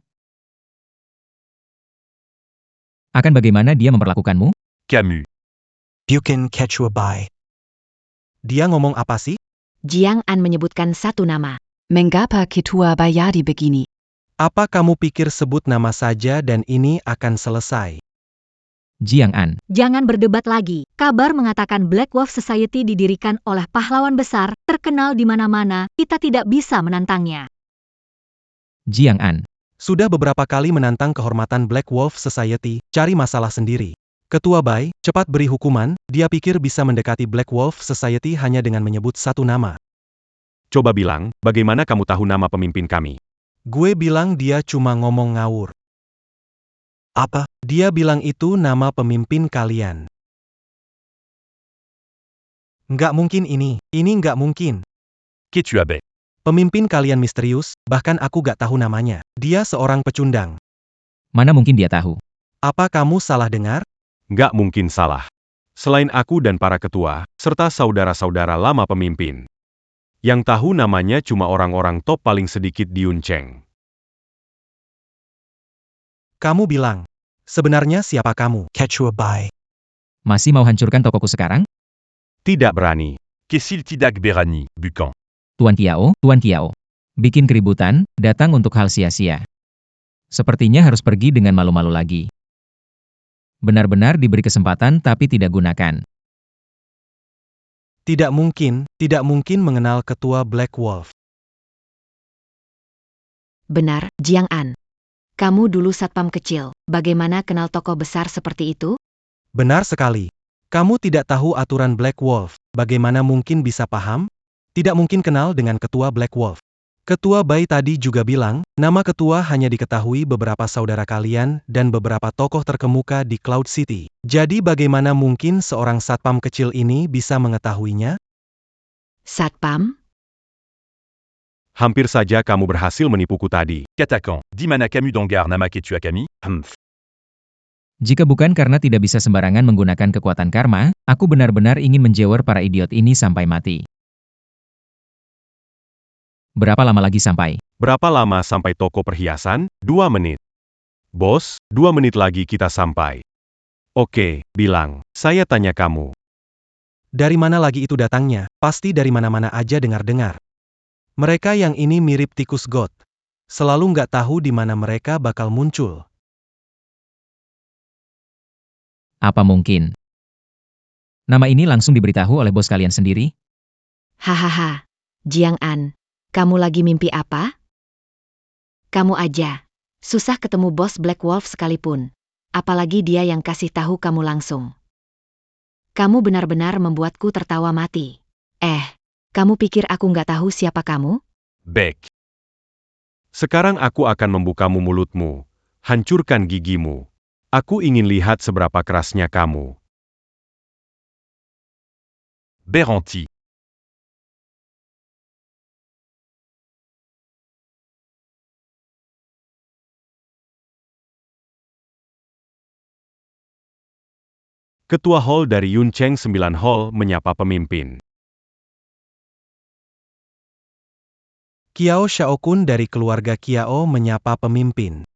Akan bagaimana dia memperlakukanmu? Camus. Bukan Quechua Bai. Dia ngomong apa sih? Jiang An menyebutkan satu nama. Mengapa Ketua Bayadi begini? Apa kamu pikir sebut nama saja dan ini akan selesai? Jiang An, Jangan berdebat lagi. Kabar mengatakan Black Wolf Society didirikan oleh pahlawan besar, terkenal di mana-mana, kita tidak bisa menantangnya. Jiang An, Sudah beberapa kali menantang kehormatan Black Wolf Society, cari masalah sendiri. Ketua Bai, cepat beri hukuman, dia pikir bisa mendekati Black Wolf Society hanya dengan menyebut satu nama. Coba bilang, bagaimana kamu tahu nama pemimpin kami? Gue bilang dia cuma ngomong ngawur. Apa? Dia bilang itu nama pemimpin kalian. Nggak mungkin ini nggak mungkin. Qu'es-tu à Bec? Pemimpin kalian misterius, bahkan aku gak tahu namanya. Dia seorang pecundang. mana mungkin dia tahu? Apa kamu salah dengar? Nggak mungkin salah. Selain aku dan para ketua, serta saudara-saudara lama pemimpin. Yang tahu namanya cuma orang-orang top paling sedikit di Yuncheng. Kamu bilang. Sebenarnya siapa kamu? Ketua Bai. Masih mau hancurkan tokoku sekarang? Tidak berani. Kessil Tidak Berani, Bukan. Tuan Kiao. Bikin keributan, datang untuk hal sia-sia. Sepertinya harus pergi dengan malu-malu lagi. Benar-benar diberi kesempatan tapi tidak gunakan. Tidak mungkin mengenal ketua Black Wolf. Benar, Jiang An. Kamu dulu satpam kecil, bagaimana kenal tokoh besar seperti itu? Benar sekali. Kamu tidak tahu aturan Black Wolf, bagaimana mungkin bisa paham? Tidak mungkin kenal dengan ketua Black Wolf. Ketua Bai tadi juga bilang, nama ketua hanya diketahui beberapa saudara kalian dan beberapa tokoh terkemuka di Cloud City. Jadi bagaimana mungkin seorang satpam kecil ini bisa mengetahuinya? Satpam? Hampir saja kamu berhasil menipuku tadi. Katakan, Dimana Camus d'Angar Nama Qu'es-tu à Camille? Humph. Jika bukan karena tidak bisa sembarangan menggunakan kekuatan karma, aku benar-benar ingin menjewer para idiot ini sampai mati. Berapa lama lagi sampai? Berapa lama sampai toko perhiasan? 2 menit. Bos, 2 menit lagi kita sampai. Oke, bilang. Saya tanya kamu. Dari mana lagi itu datangnya? Pasti dari mana-mana aja dengar-dengar. Mereka yang ini mirip tikus got. Selalu nggak tahu di mana mereka bakal muncul. Apa mungkin? Nama ini langsung diberitahu oleh bos kalian sendiri? Hahaha. Jiang An, kamu lagi mimpi apa? Kamu aja. Susah ketemu bos Black Wolf sekalipun. Apalagi dia yang kasih tahu kamu langsung. Kamu benar-benar membuatku tertawa mati. Kamu pikir aku nggak tahu siapa kamu? Bec. Sekarang aku akan membukamu mulutmu. Hancurkan gigimu. Aku ingin lihat seberapa kerasnya kamu. Beranti. Ketua Hall dari Yuncheng 9 Hall menyapa pemimpin. Kiao Xiaokun dari keluarga Kiao menyapa pemimpin.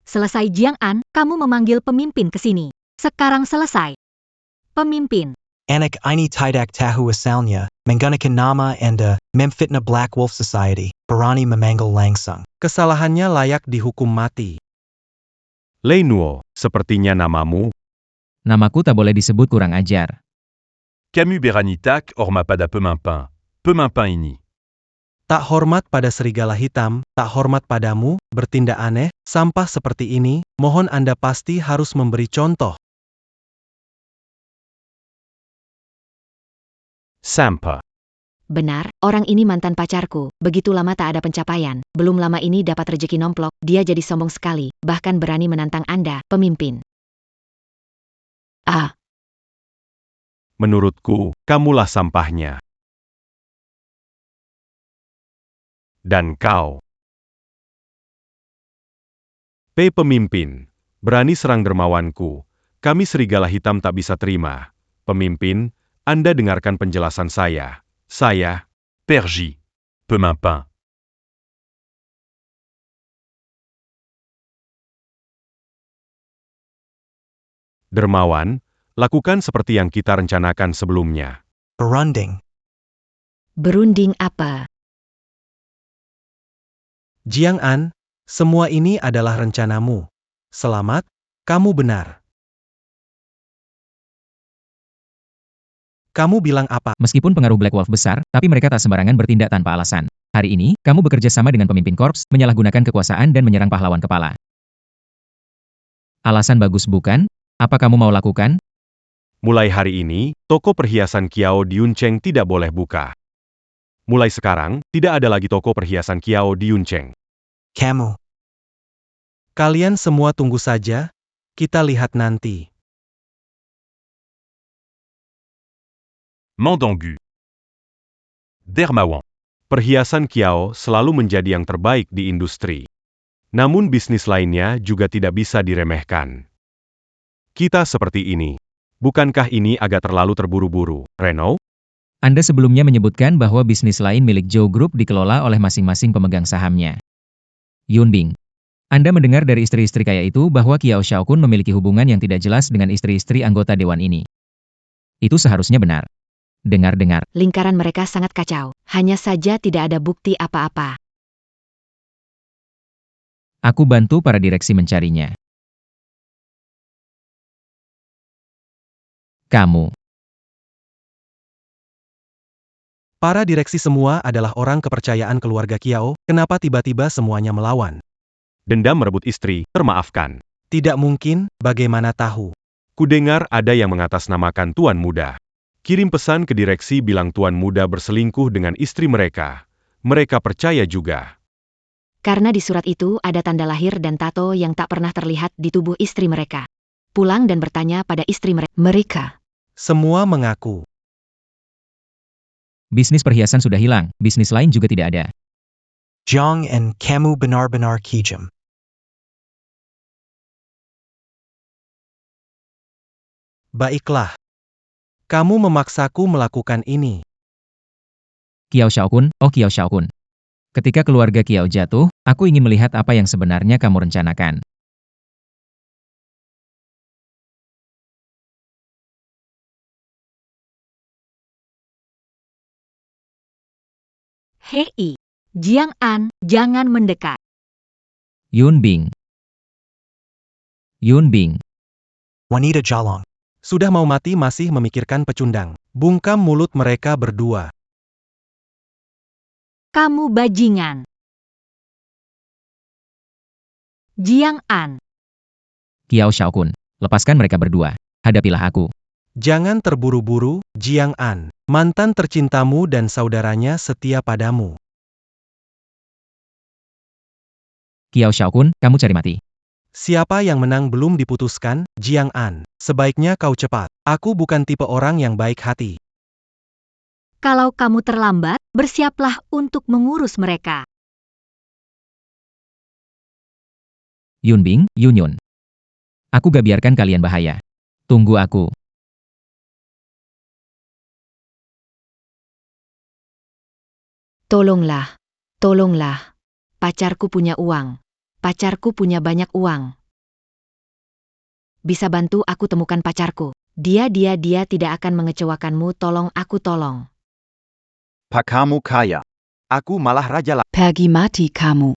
Selesai Jiang An, kamu memanggil pemimpin ke sini. Sekarang selesai. Pemimpin. Anak ini tidak tahu asalnya, menggunakan nama Anda, memfitnah Black Wolf Society, berani memanggil langsung. Kesalahannya layak dihukum mati. Lei Nuo, sepertinya namamu. Namaku tak boleh disebut kurang ajar. Camus Beranitak Ormapada Pemimpin. Pemimpin ini. Tak hormat pada serigala hitam, tak hormat padamu, bertindak aneh, sampah seperti ini, mohon Anda pasti harus memberi contoh. Sampa. Benar, orang ini mantan pacarku. Begitu lama tak ada pencapaian. Belum lama ini dapat rejeki nomplok. Dia jadi sombong sekali. Bahkan berani menantang Anda, pemimpin. Menurutku, kamulah sampahnya. Dan kau. Pemimpin. Berani serang dermawanku. Kami serigala hitam tak bisa terima. Pemimpin, Anda dengarkan penjelasan saya. Saya, Perji. Pemimpin. dermawan, lakukan seperti yang kita rencanakan sebelumnya. Berunding. Berunding apa? Jiang An, semua ini adalah rencanamu. Selamat, kamu benar. Kamu bilang apa? Meskipun pengaruh Black Wolf besar, tapi mereka tak sembarangan bertindak tanpa alasan. Hari ini, kamu bekerja sama dengan pemimpin korps, menyalahgunakan kekuasaan dan menyerang pahlawan kepala. Alasan bagus bukan? Apa kamu mau lakukan? Mulai hari ini, toko perhiasan Kiao di Yuncheng tidak boleh buka. Mulai sekarang, tidak ada lagi toko perhiasan Kiao di Yuncheng. Kamu. Kalian semua tunggu saja, kita lihat nanti. Mandangu. Dermawan. Perhiasan Kiao selalu menjadi yang terbaik di industri. Namun bisnis lainnya juga tidak bisa diremehkan. Kita seperti ini. Bukankah ini agak terlalu terburu-buru, Reno? Anda sebelumnya menyebutkan bahwa bisnis lain milik Zhou Group dikelola oleh masing-masing pemegang sahamnya. Yunbing. Anda mendengar dari istri-istri kaya itu bahwa Kiao Xiaokun memiliki hubungan yang tidak jelas dengan istri-istri anggota dewan ini. Itu seharusnya benar. Dengar-dengar. Lingkaran mereka sangat kacau. Hanya saja tidak ada bukti apa-apa. Aku bantu para direksi mencarinya. Kamu. Para direksi semua adalah orang kepercayaan keluarga Kiao, kenapa tiba-tiba semuanya melawan? Dendam merebut istri, termaafkan. Tidak mungkin, bagaimana tahu? Kudengar ada yang mengatasnamakan Tuan Muda. Kirim pesan ke direksi bilang Tuan Muda berselingkuh dengan istri mereka. Mereka percaya juga. Karena di surat itu ada tanda lahir dan tato yang tak pernah terlihat di tubuh istri mereka. Pulang dan bertanya pada istri mereka. Semua mengaku. Bisnis perhiasan sudah hilang, bisnis lain juga tidak ada. Jiang and kamu benar-benar kejam. Baiklah. Kamu memaksaku melakukan ini. Kiao Xiaokun, oh Kiao Xiaokun. Ketika keluarga Kiao jatuh, aku ingin melihat apa yang sebenarnya kamu rencanakan. Hei, Jiang An, jangan mendekat. Yunbing. Yunbing. Wanita Jalong. Sudah mau mati masih memikirkan pecundang. Bungkam mulut mereka berdua. Kamu bajingan. Jiang An. Kiao Xiaokun. Lepaskan mereka berdua. Hadapilah aku. Jangan terburu-buru, Jiang An. Mantan tercintamu dan saudaranya setia padamu. Kiao Xiaokun, kamu cari mati. Siapa yang menang belum diputuskan, Jiang An. Sebaiknya kau cepat. Aku bukan tipe orang yang baik hati. Kalau kamu terlambat, bersiaplah untuk mengurus mereka. Yunbing, Yunyun. Aku gak biarkan kalian bahaya. Tunggu aku. Tolonglah. Tolonglah. Pacarku punya uang. Pacarku punya banyak uang. Bisa bantu aku temukan pacarku. Dia tidak akan mengecewakanmu, tolong aku tolong. Pak kamu kaya. Aku malah raja lah. Pergi mati kamu.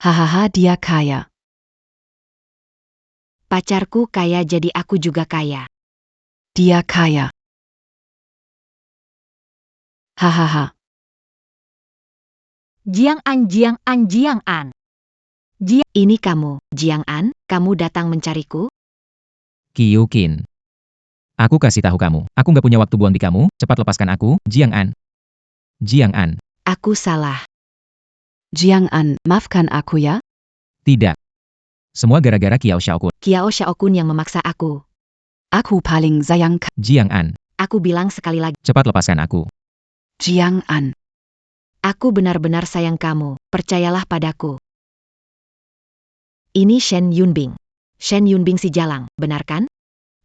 Hahaha dia kaya. Pacarku kaya jadi aku juga kaya. Dia kaya. Hahaha. Jiang An. Ini kamu, Jiang An, kamu datang mencariku? Kyukin. Aku kasih tahu kamu, aku nggak punya waktu buang di kamu, cepat lepaskan aku, Jiang An. Jiang An. Aku salah. Jiang An, maafkan aku ya. Tidak. Semua gara-gara Kiao Xiaokun. Kiao Xiaokun yang memaksa aku. Aku paling sayang Jiang An. Aku bilang sekali lagi. Cepat lepaskan aku. Jiang An. Aku benar-benar sayang kamu, percayalah padaku. Ini Shen Yunbing. Shen Yunbing si jalang, benar kan?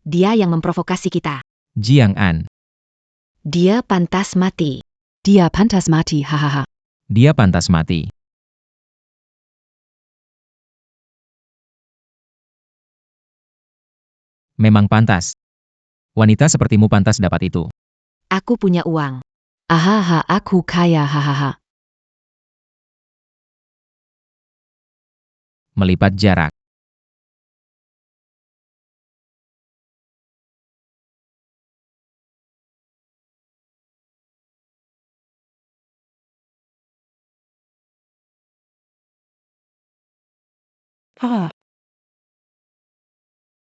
Dia yang memprovokasi kita. Jiang An. Dia pantas mati. Dia pantas mati hahaha. Dia pantas mati. Memang pantas. Wanita sepertimu pantas dapat itu. Aku punya uang. Ahaha aku kaya hahaha. Melipat jarak. Haha.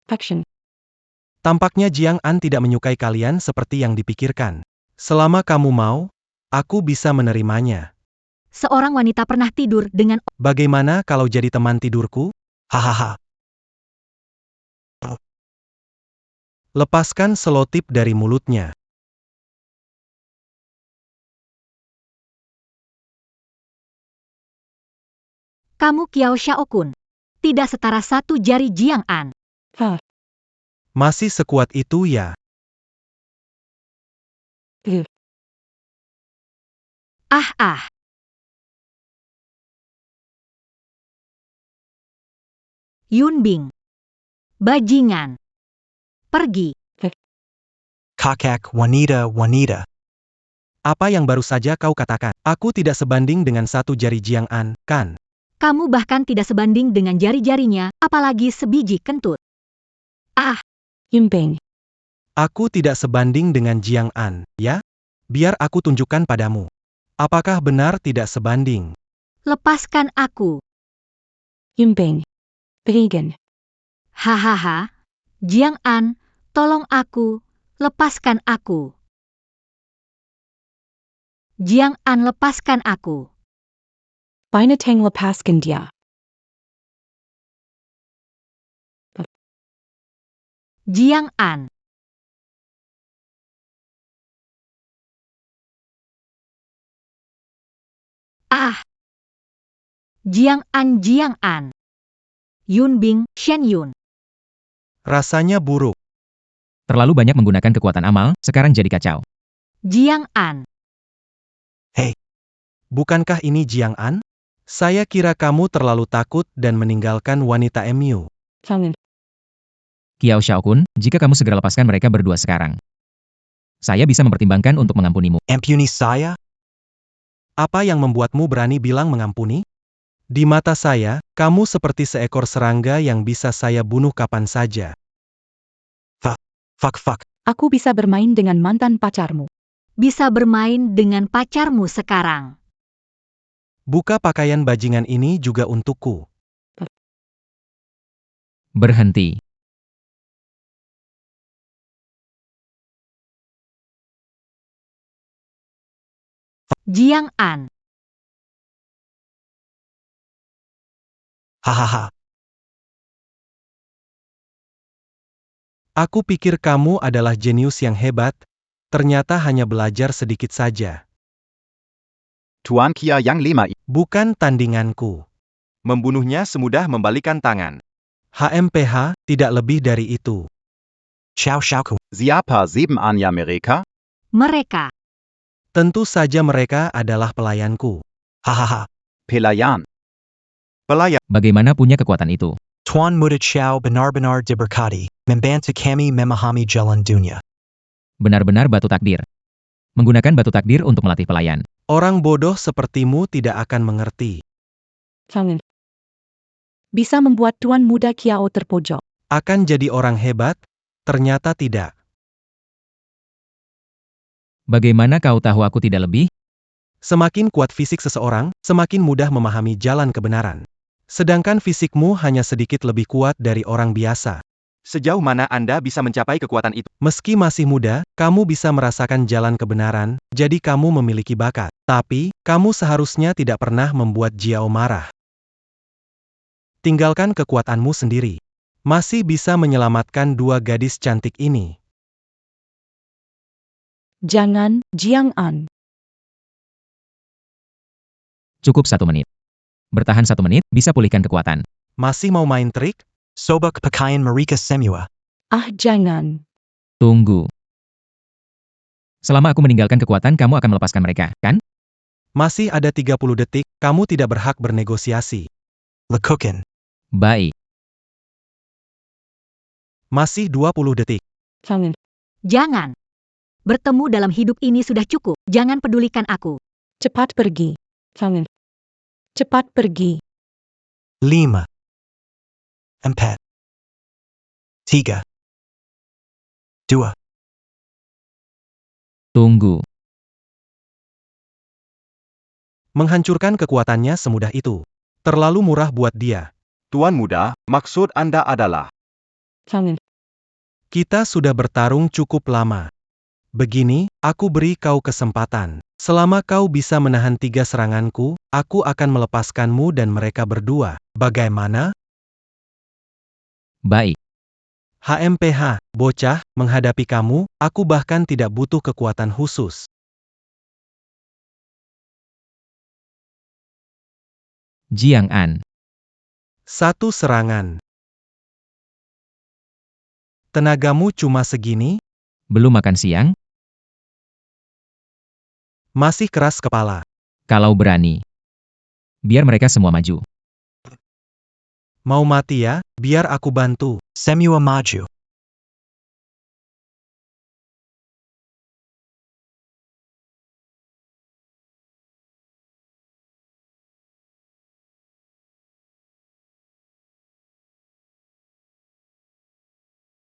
Action. Tampaknya Jiang An tidak menyukai kalian seperti yang dipikirkan. Selama kamu mau, aku bisa menerimanya. Seorang wanita pernah tidur dengan Bagaimana kalau jadi teman tidurku? Hahaha. Lepaskan selotip dari mulutnya. kamu Kiao Xiaokun. Tidak setara satu jari Jiang An. Ha. Masih sekuat itu ya? Ah. Yunbing. Bajingan. Pergi. Kakak, wanita. Apa yang baru saja kau katakan? Aku tidak sebanding dengan satu jari Jiang An, kan? Kamu bahkan tidak sebanding dengan jari-jarinya, apalagi sebiji kentut. Yunbing. Aku tidak sebanding dengan Jiang An, ya? Biar aku tunjukkan padamu. Apakah benar tidak sebanding? Lepaskan aku. Yunbing. Vegan. Hahaha. Jiang An, tolong aku. Lepaskan aku. Jiang An, lepaskan aku. Binatang lepaskan dia. Jiang An. Jiang An. Yunbing, Shen Yun. Rasanya buruk. Terlalu banyak menggunakan kekuatan amal, sekarang jadi kacau. Jiang An. Bukankah ini Jiang An? Saya kira kamu terlalu takut dan meninggalkan wanita MU. Tangan. Kiao Xiaokun, jika kamu segera lepaskan mereka berdua sekarang, saya bisa mempertimbangkan untuk mengampunimu. Ampuni saya? Apa yang membuatmu berani bilang mengampuni? Di mata saya, kamu seperti seekor serangga yang bisa saya bunuh kapan saja. Fuck. Aku bisa bermain dengan mantan pacarmu. Bisa bermain dengan pacarmu sekarang. Buka pakaian bajingan ini juga untukku. Berhenti. Jiang An. Hahaha. Aku pikir kamu adalah jenius yang hebat, ternyata hanya belajar sedikit saja. Tuan Kia yang lima. Bukan tandinganku. Membunuhnya semudah membalikan tangan. HMPH, tidak lebih dari itu. Ciao Xiaoku. Siapa sebenarnya mereka? Mereka. Tentu saja mereka adalah pelayanku. Hahaha. Pelayan. Bagaimana punya kekuatan itu? Tuan Muda Ciao benar-benar diberkati, membantu kami memahami jalan dunia. Benar-benar batu takdir. Menggunakan batu takdir untuk melatih pelayan. Orang bodoh sepertimu tidak akan mengerti. Tangan. Bisa membuat Tuan Muda Kiao terpojok. Akan jadi orang hebat? Ternyata tidak. Bagaimana kau tahu aku tidak lebih? Semakin kuat fisik seseorang, semakin mudah memahami jalan kebenaran. Sedangkan fisikmu hanya sedikit lebih kuat dari orang biasa. Sejauh mana Anda bisa mencapai kekuatan itu? Meski masih muda, kamu bisa merasakan jalan kebenaran, jadi kamu memiliki bakat. Tapi, kamu seharusnya tidak pernah membuat Jiao marah. Tinggalkan kekuatanmu sendiri. Masih bisa menyelamatkan dua gadis cantik ini. Jangan, Jiang An. Cukup 1 menit. Bertahan 1 menit, bisa pulihkan kekuatan. Masih mau main trik? Sobak pakaian mereka semua. Jangan. Tunggu. Selama aku meninggalkan kekuatan, kamu akan melepaskan mereka, kan? Masih ada 30 detik, kamu tidak berhak bernegosiasi. Lekukan. Baik. Masih 20 detik. Tangan. Jangan. Bertemu dalam hidup ini sudah cukup. Jangan pedulikan aku. Cepat pergi. Tangan. Cepat pergi. 5. 4. 3. 2. Tunggu. Menghancurkan kekuatannya semudah itu. Terlalu murah buat dia. Tuan Muda, maksud Anda adalah... Kita sudah bertarung cukup lama. Begini, aku beri kau kesempatan. Selama kau bisa menahan 3 seranganku, aku akan melepaskanmu dan mereka berdua. Bagaimana? Baik. HMPH, bocah, menghadapi kamu, aku bahkan tidak butuh kekuatan khusus. Jiang An. 1 serangan. Tenagamu cuma segini? Belum makan siang? Masih keras kepala. Kalau berani. Biar mereka semua maju. Mau mati ya? Biar aku bantu. Semua maju.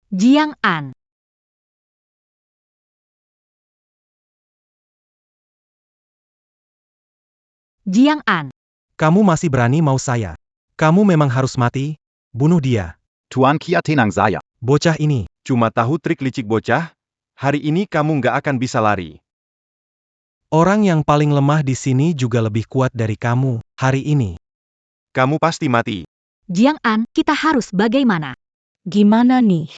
Jiang An. Jiang An. Kamu masih berani mau saya. Kamu memang harus mati. Bunuh dia. Tuan Kia tenang saya. Bocah ini. Cuma tahu trik licik bocah? Hari ini kamu nggak akan bisa lari. Orang yang paling lemah di sini juga lebih kuat dari kamu, hari ini. Kamu pasti mati. Jiang An, kita harus bagaimana? Gimana nih?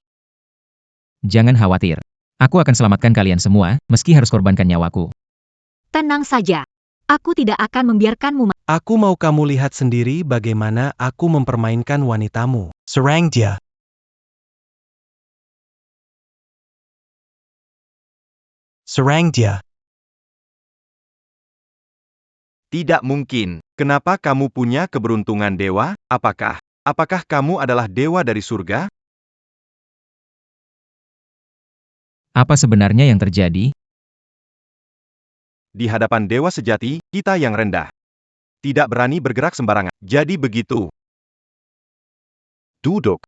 Jangan khawatir. Aku akan selamatkan kalian semua, meski harus korbankan nyawaku. Tenang saja. Aku tidak akan membiarkanmu mati. Aku mau kamu lihat sendiri bagaimana aku mempermainkan wanitamu. Serang dia. Serang dia. Tidak mungkin. Kenapa kamu punya keberuntungan dewa? Apakah kamu adalah dewa dari surga? Apa sebenarnya yang terjadi? Di hadapan dewa sejati, kita yang rendah. Tidak berani bergerak sembarangan. Jadi begitu. Duduk.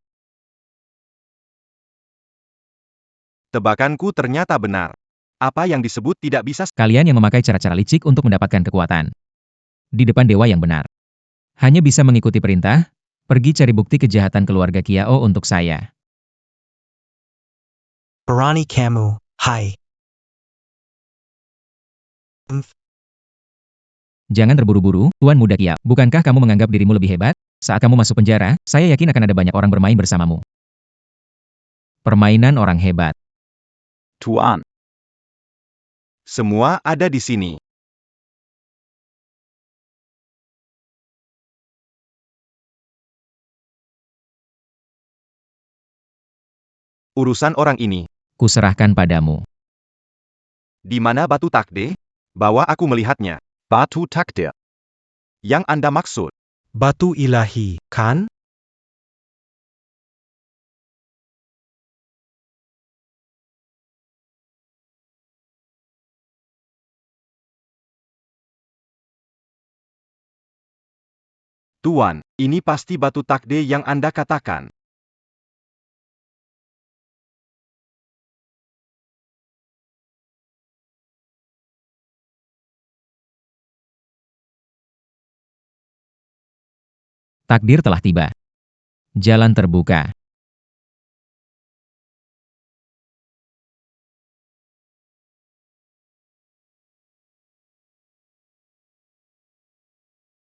Tebakanku ternyata benar. Apa yang disebut tidak bisa... Kalian yang memakai cara-cara licik untuk mendapatkan kekuatan. Di depan dewa yang benar. Hanya bisa mengikuti perintah, pergi cari bukti kejahatan keluarga Kiao untuk saya. Berani kamu, hai. Jangan terburu-buru, Tuan Muda Kiao. Bukankah kamu menganggap dirimu lebih hebat? Saat kamu masuk penjara, saya yakin akan ada banyak orang bermain bersamamu. Permainan orang hebat. Tuan. Semua ada di sini. Urusan orang ini. Kuserahkan padamu. Di mana batu takde? Bawa aku melihatnya. Batu takdir. Yang Anda maksud? Batu ilahi, kan? Tuan, ini pasti batu takde yang Anda katakan. Takdir telah tiba. Jalan terbuka.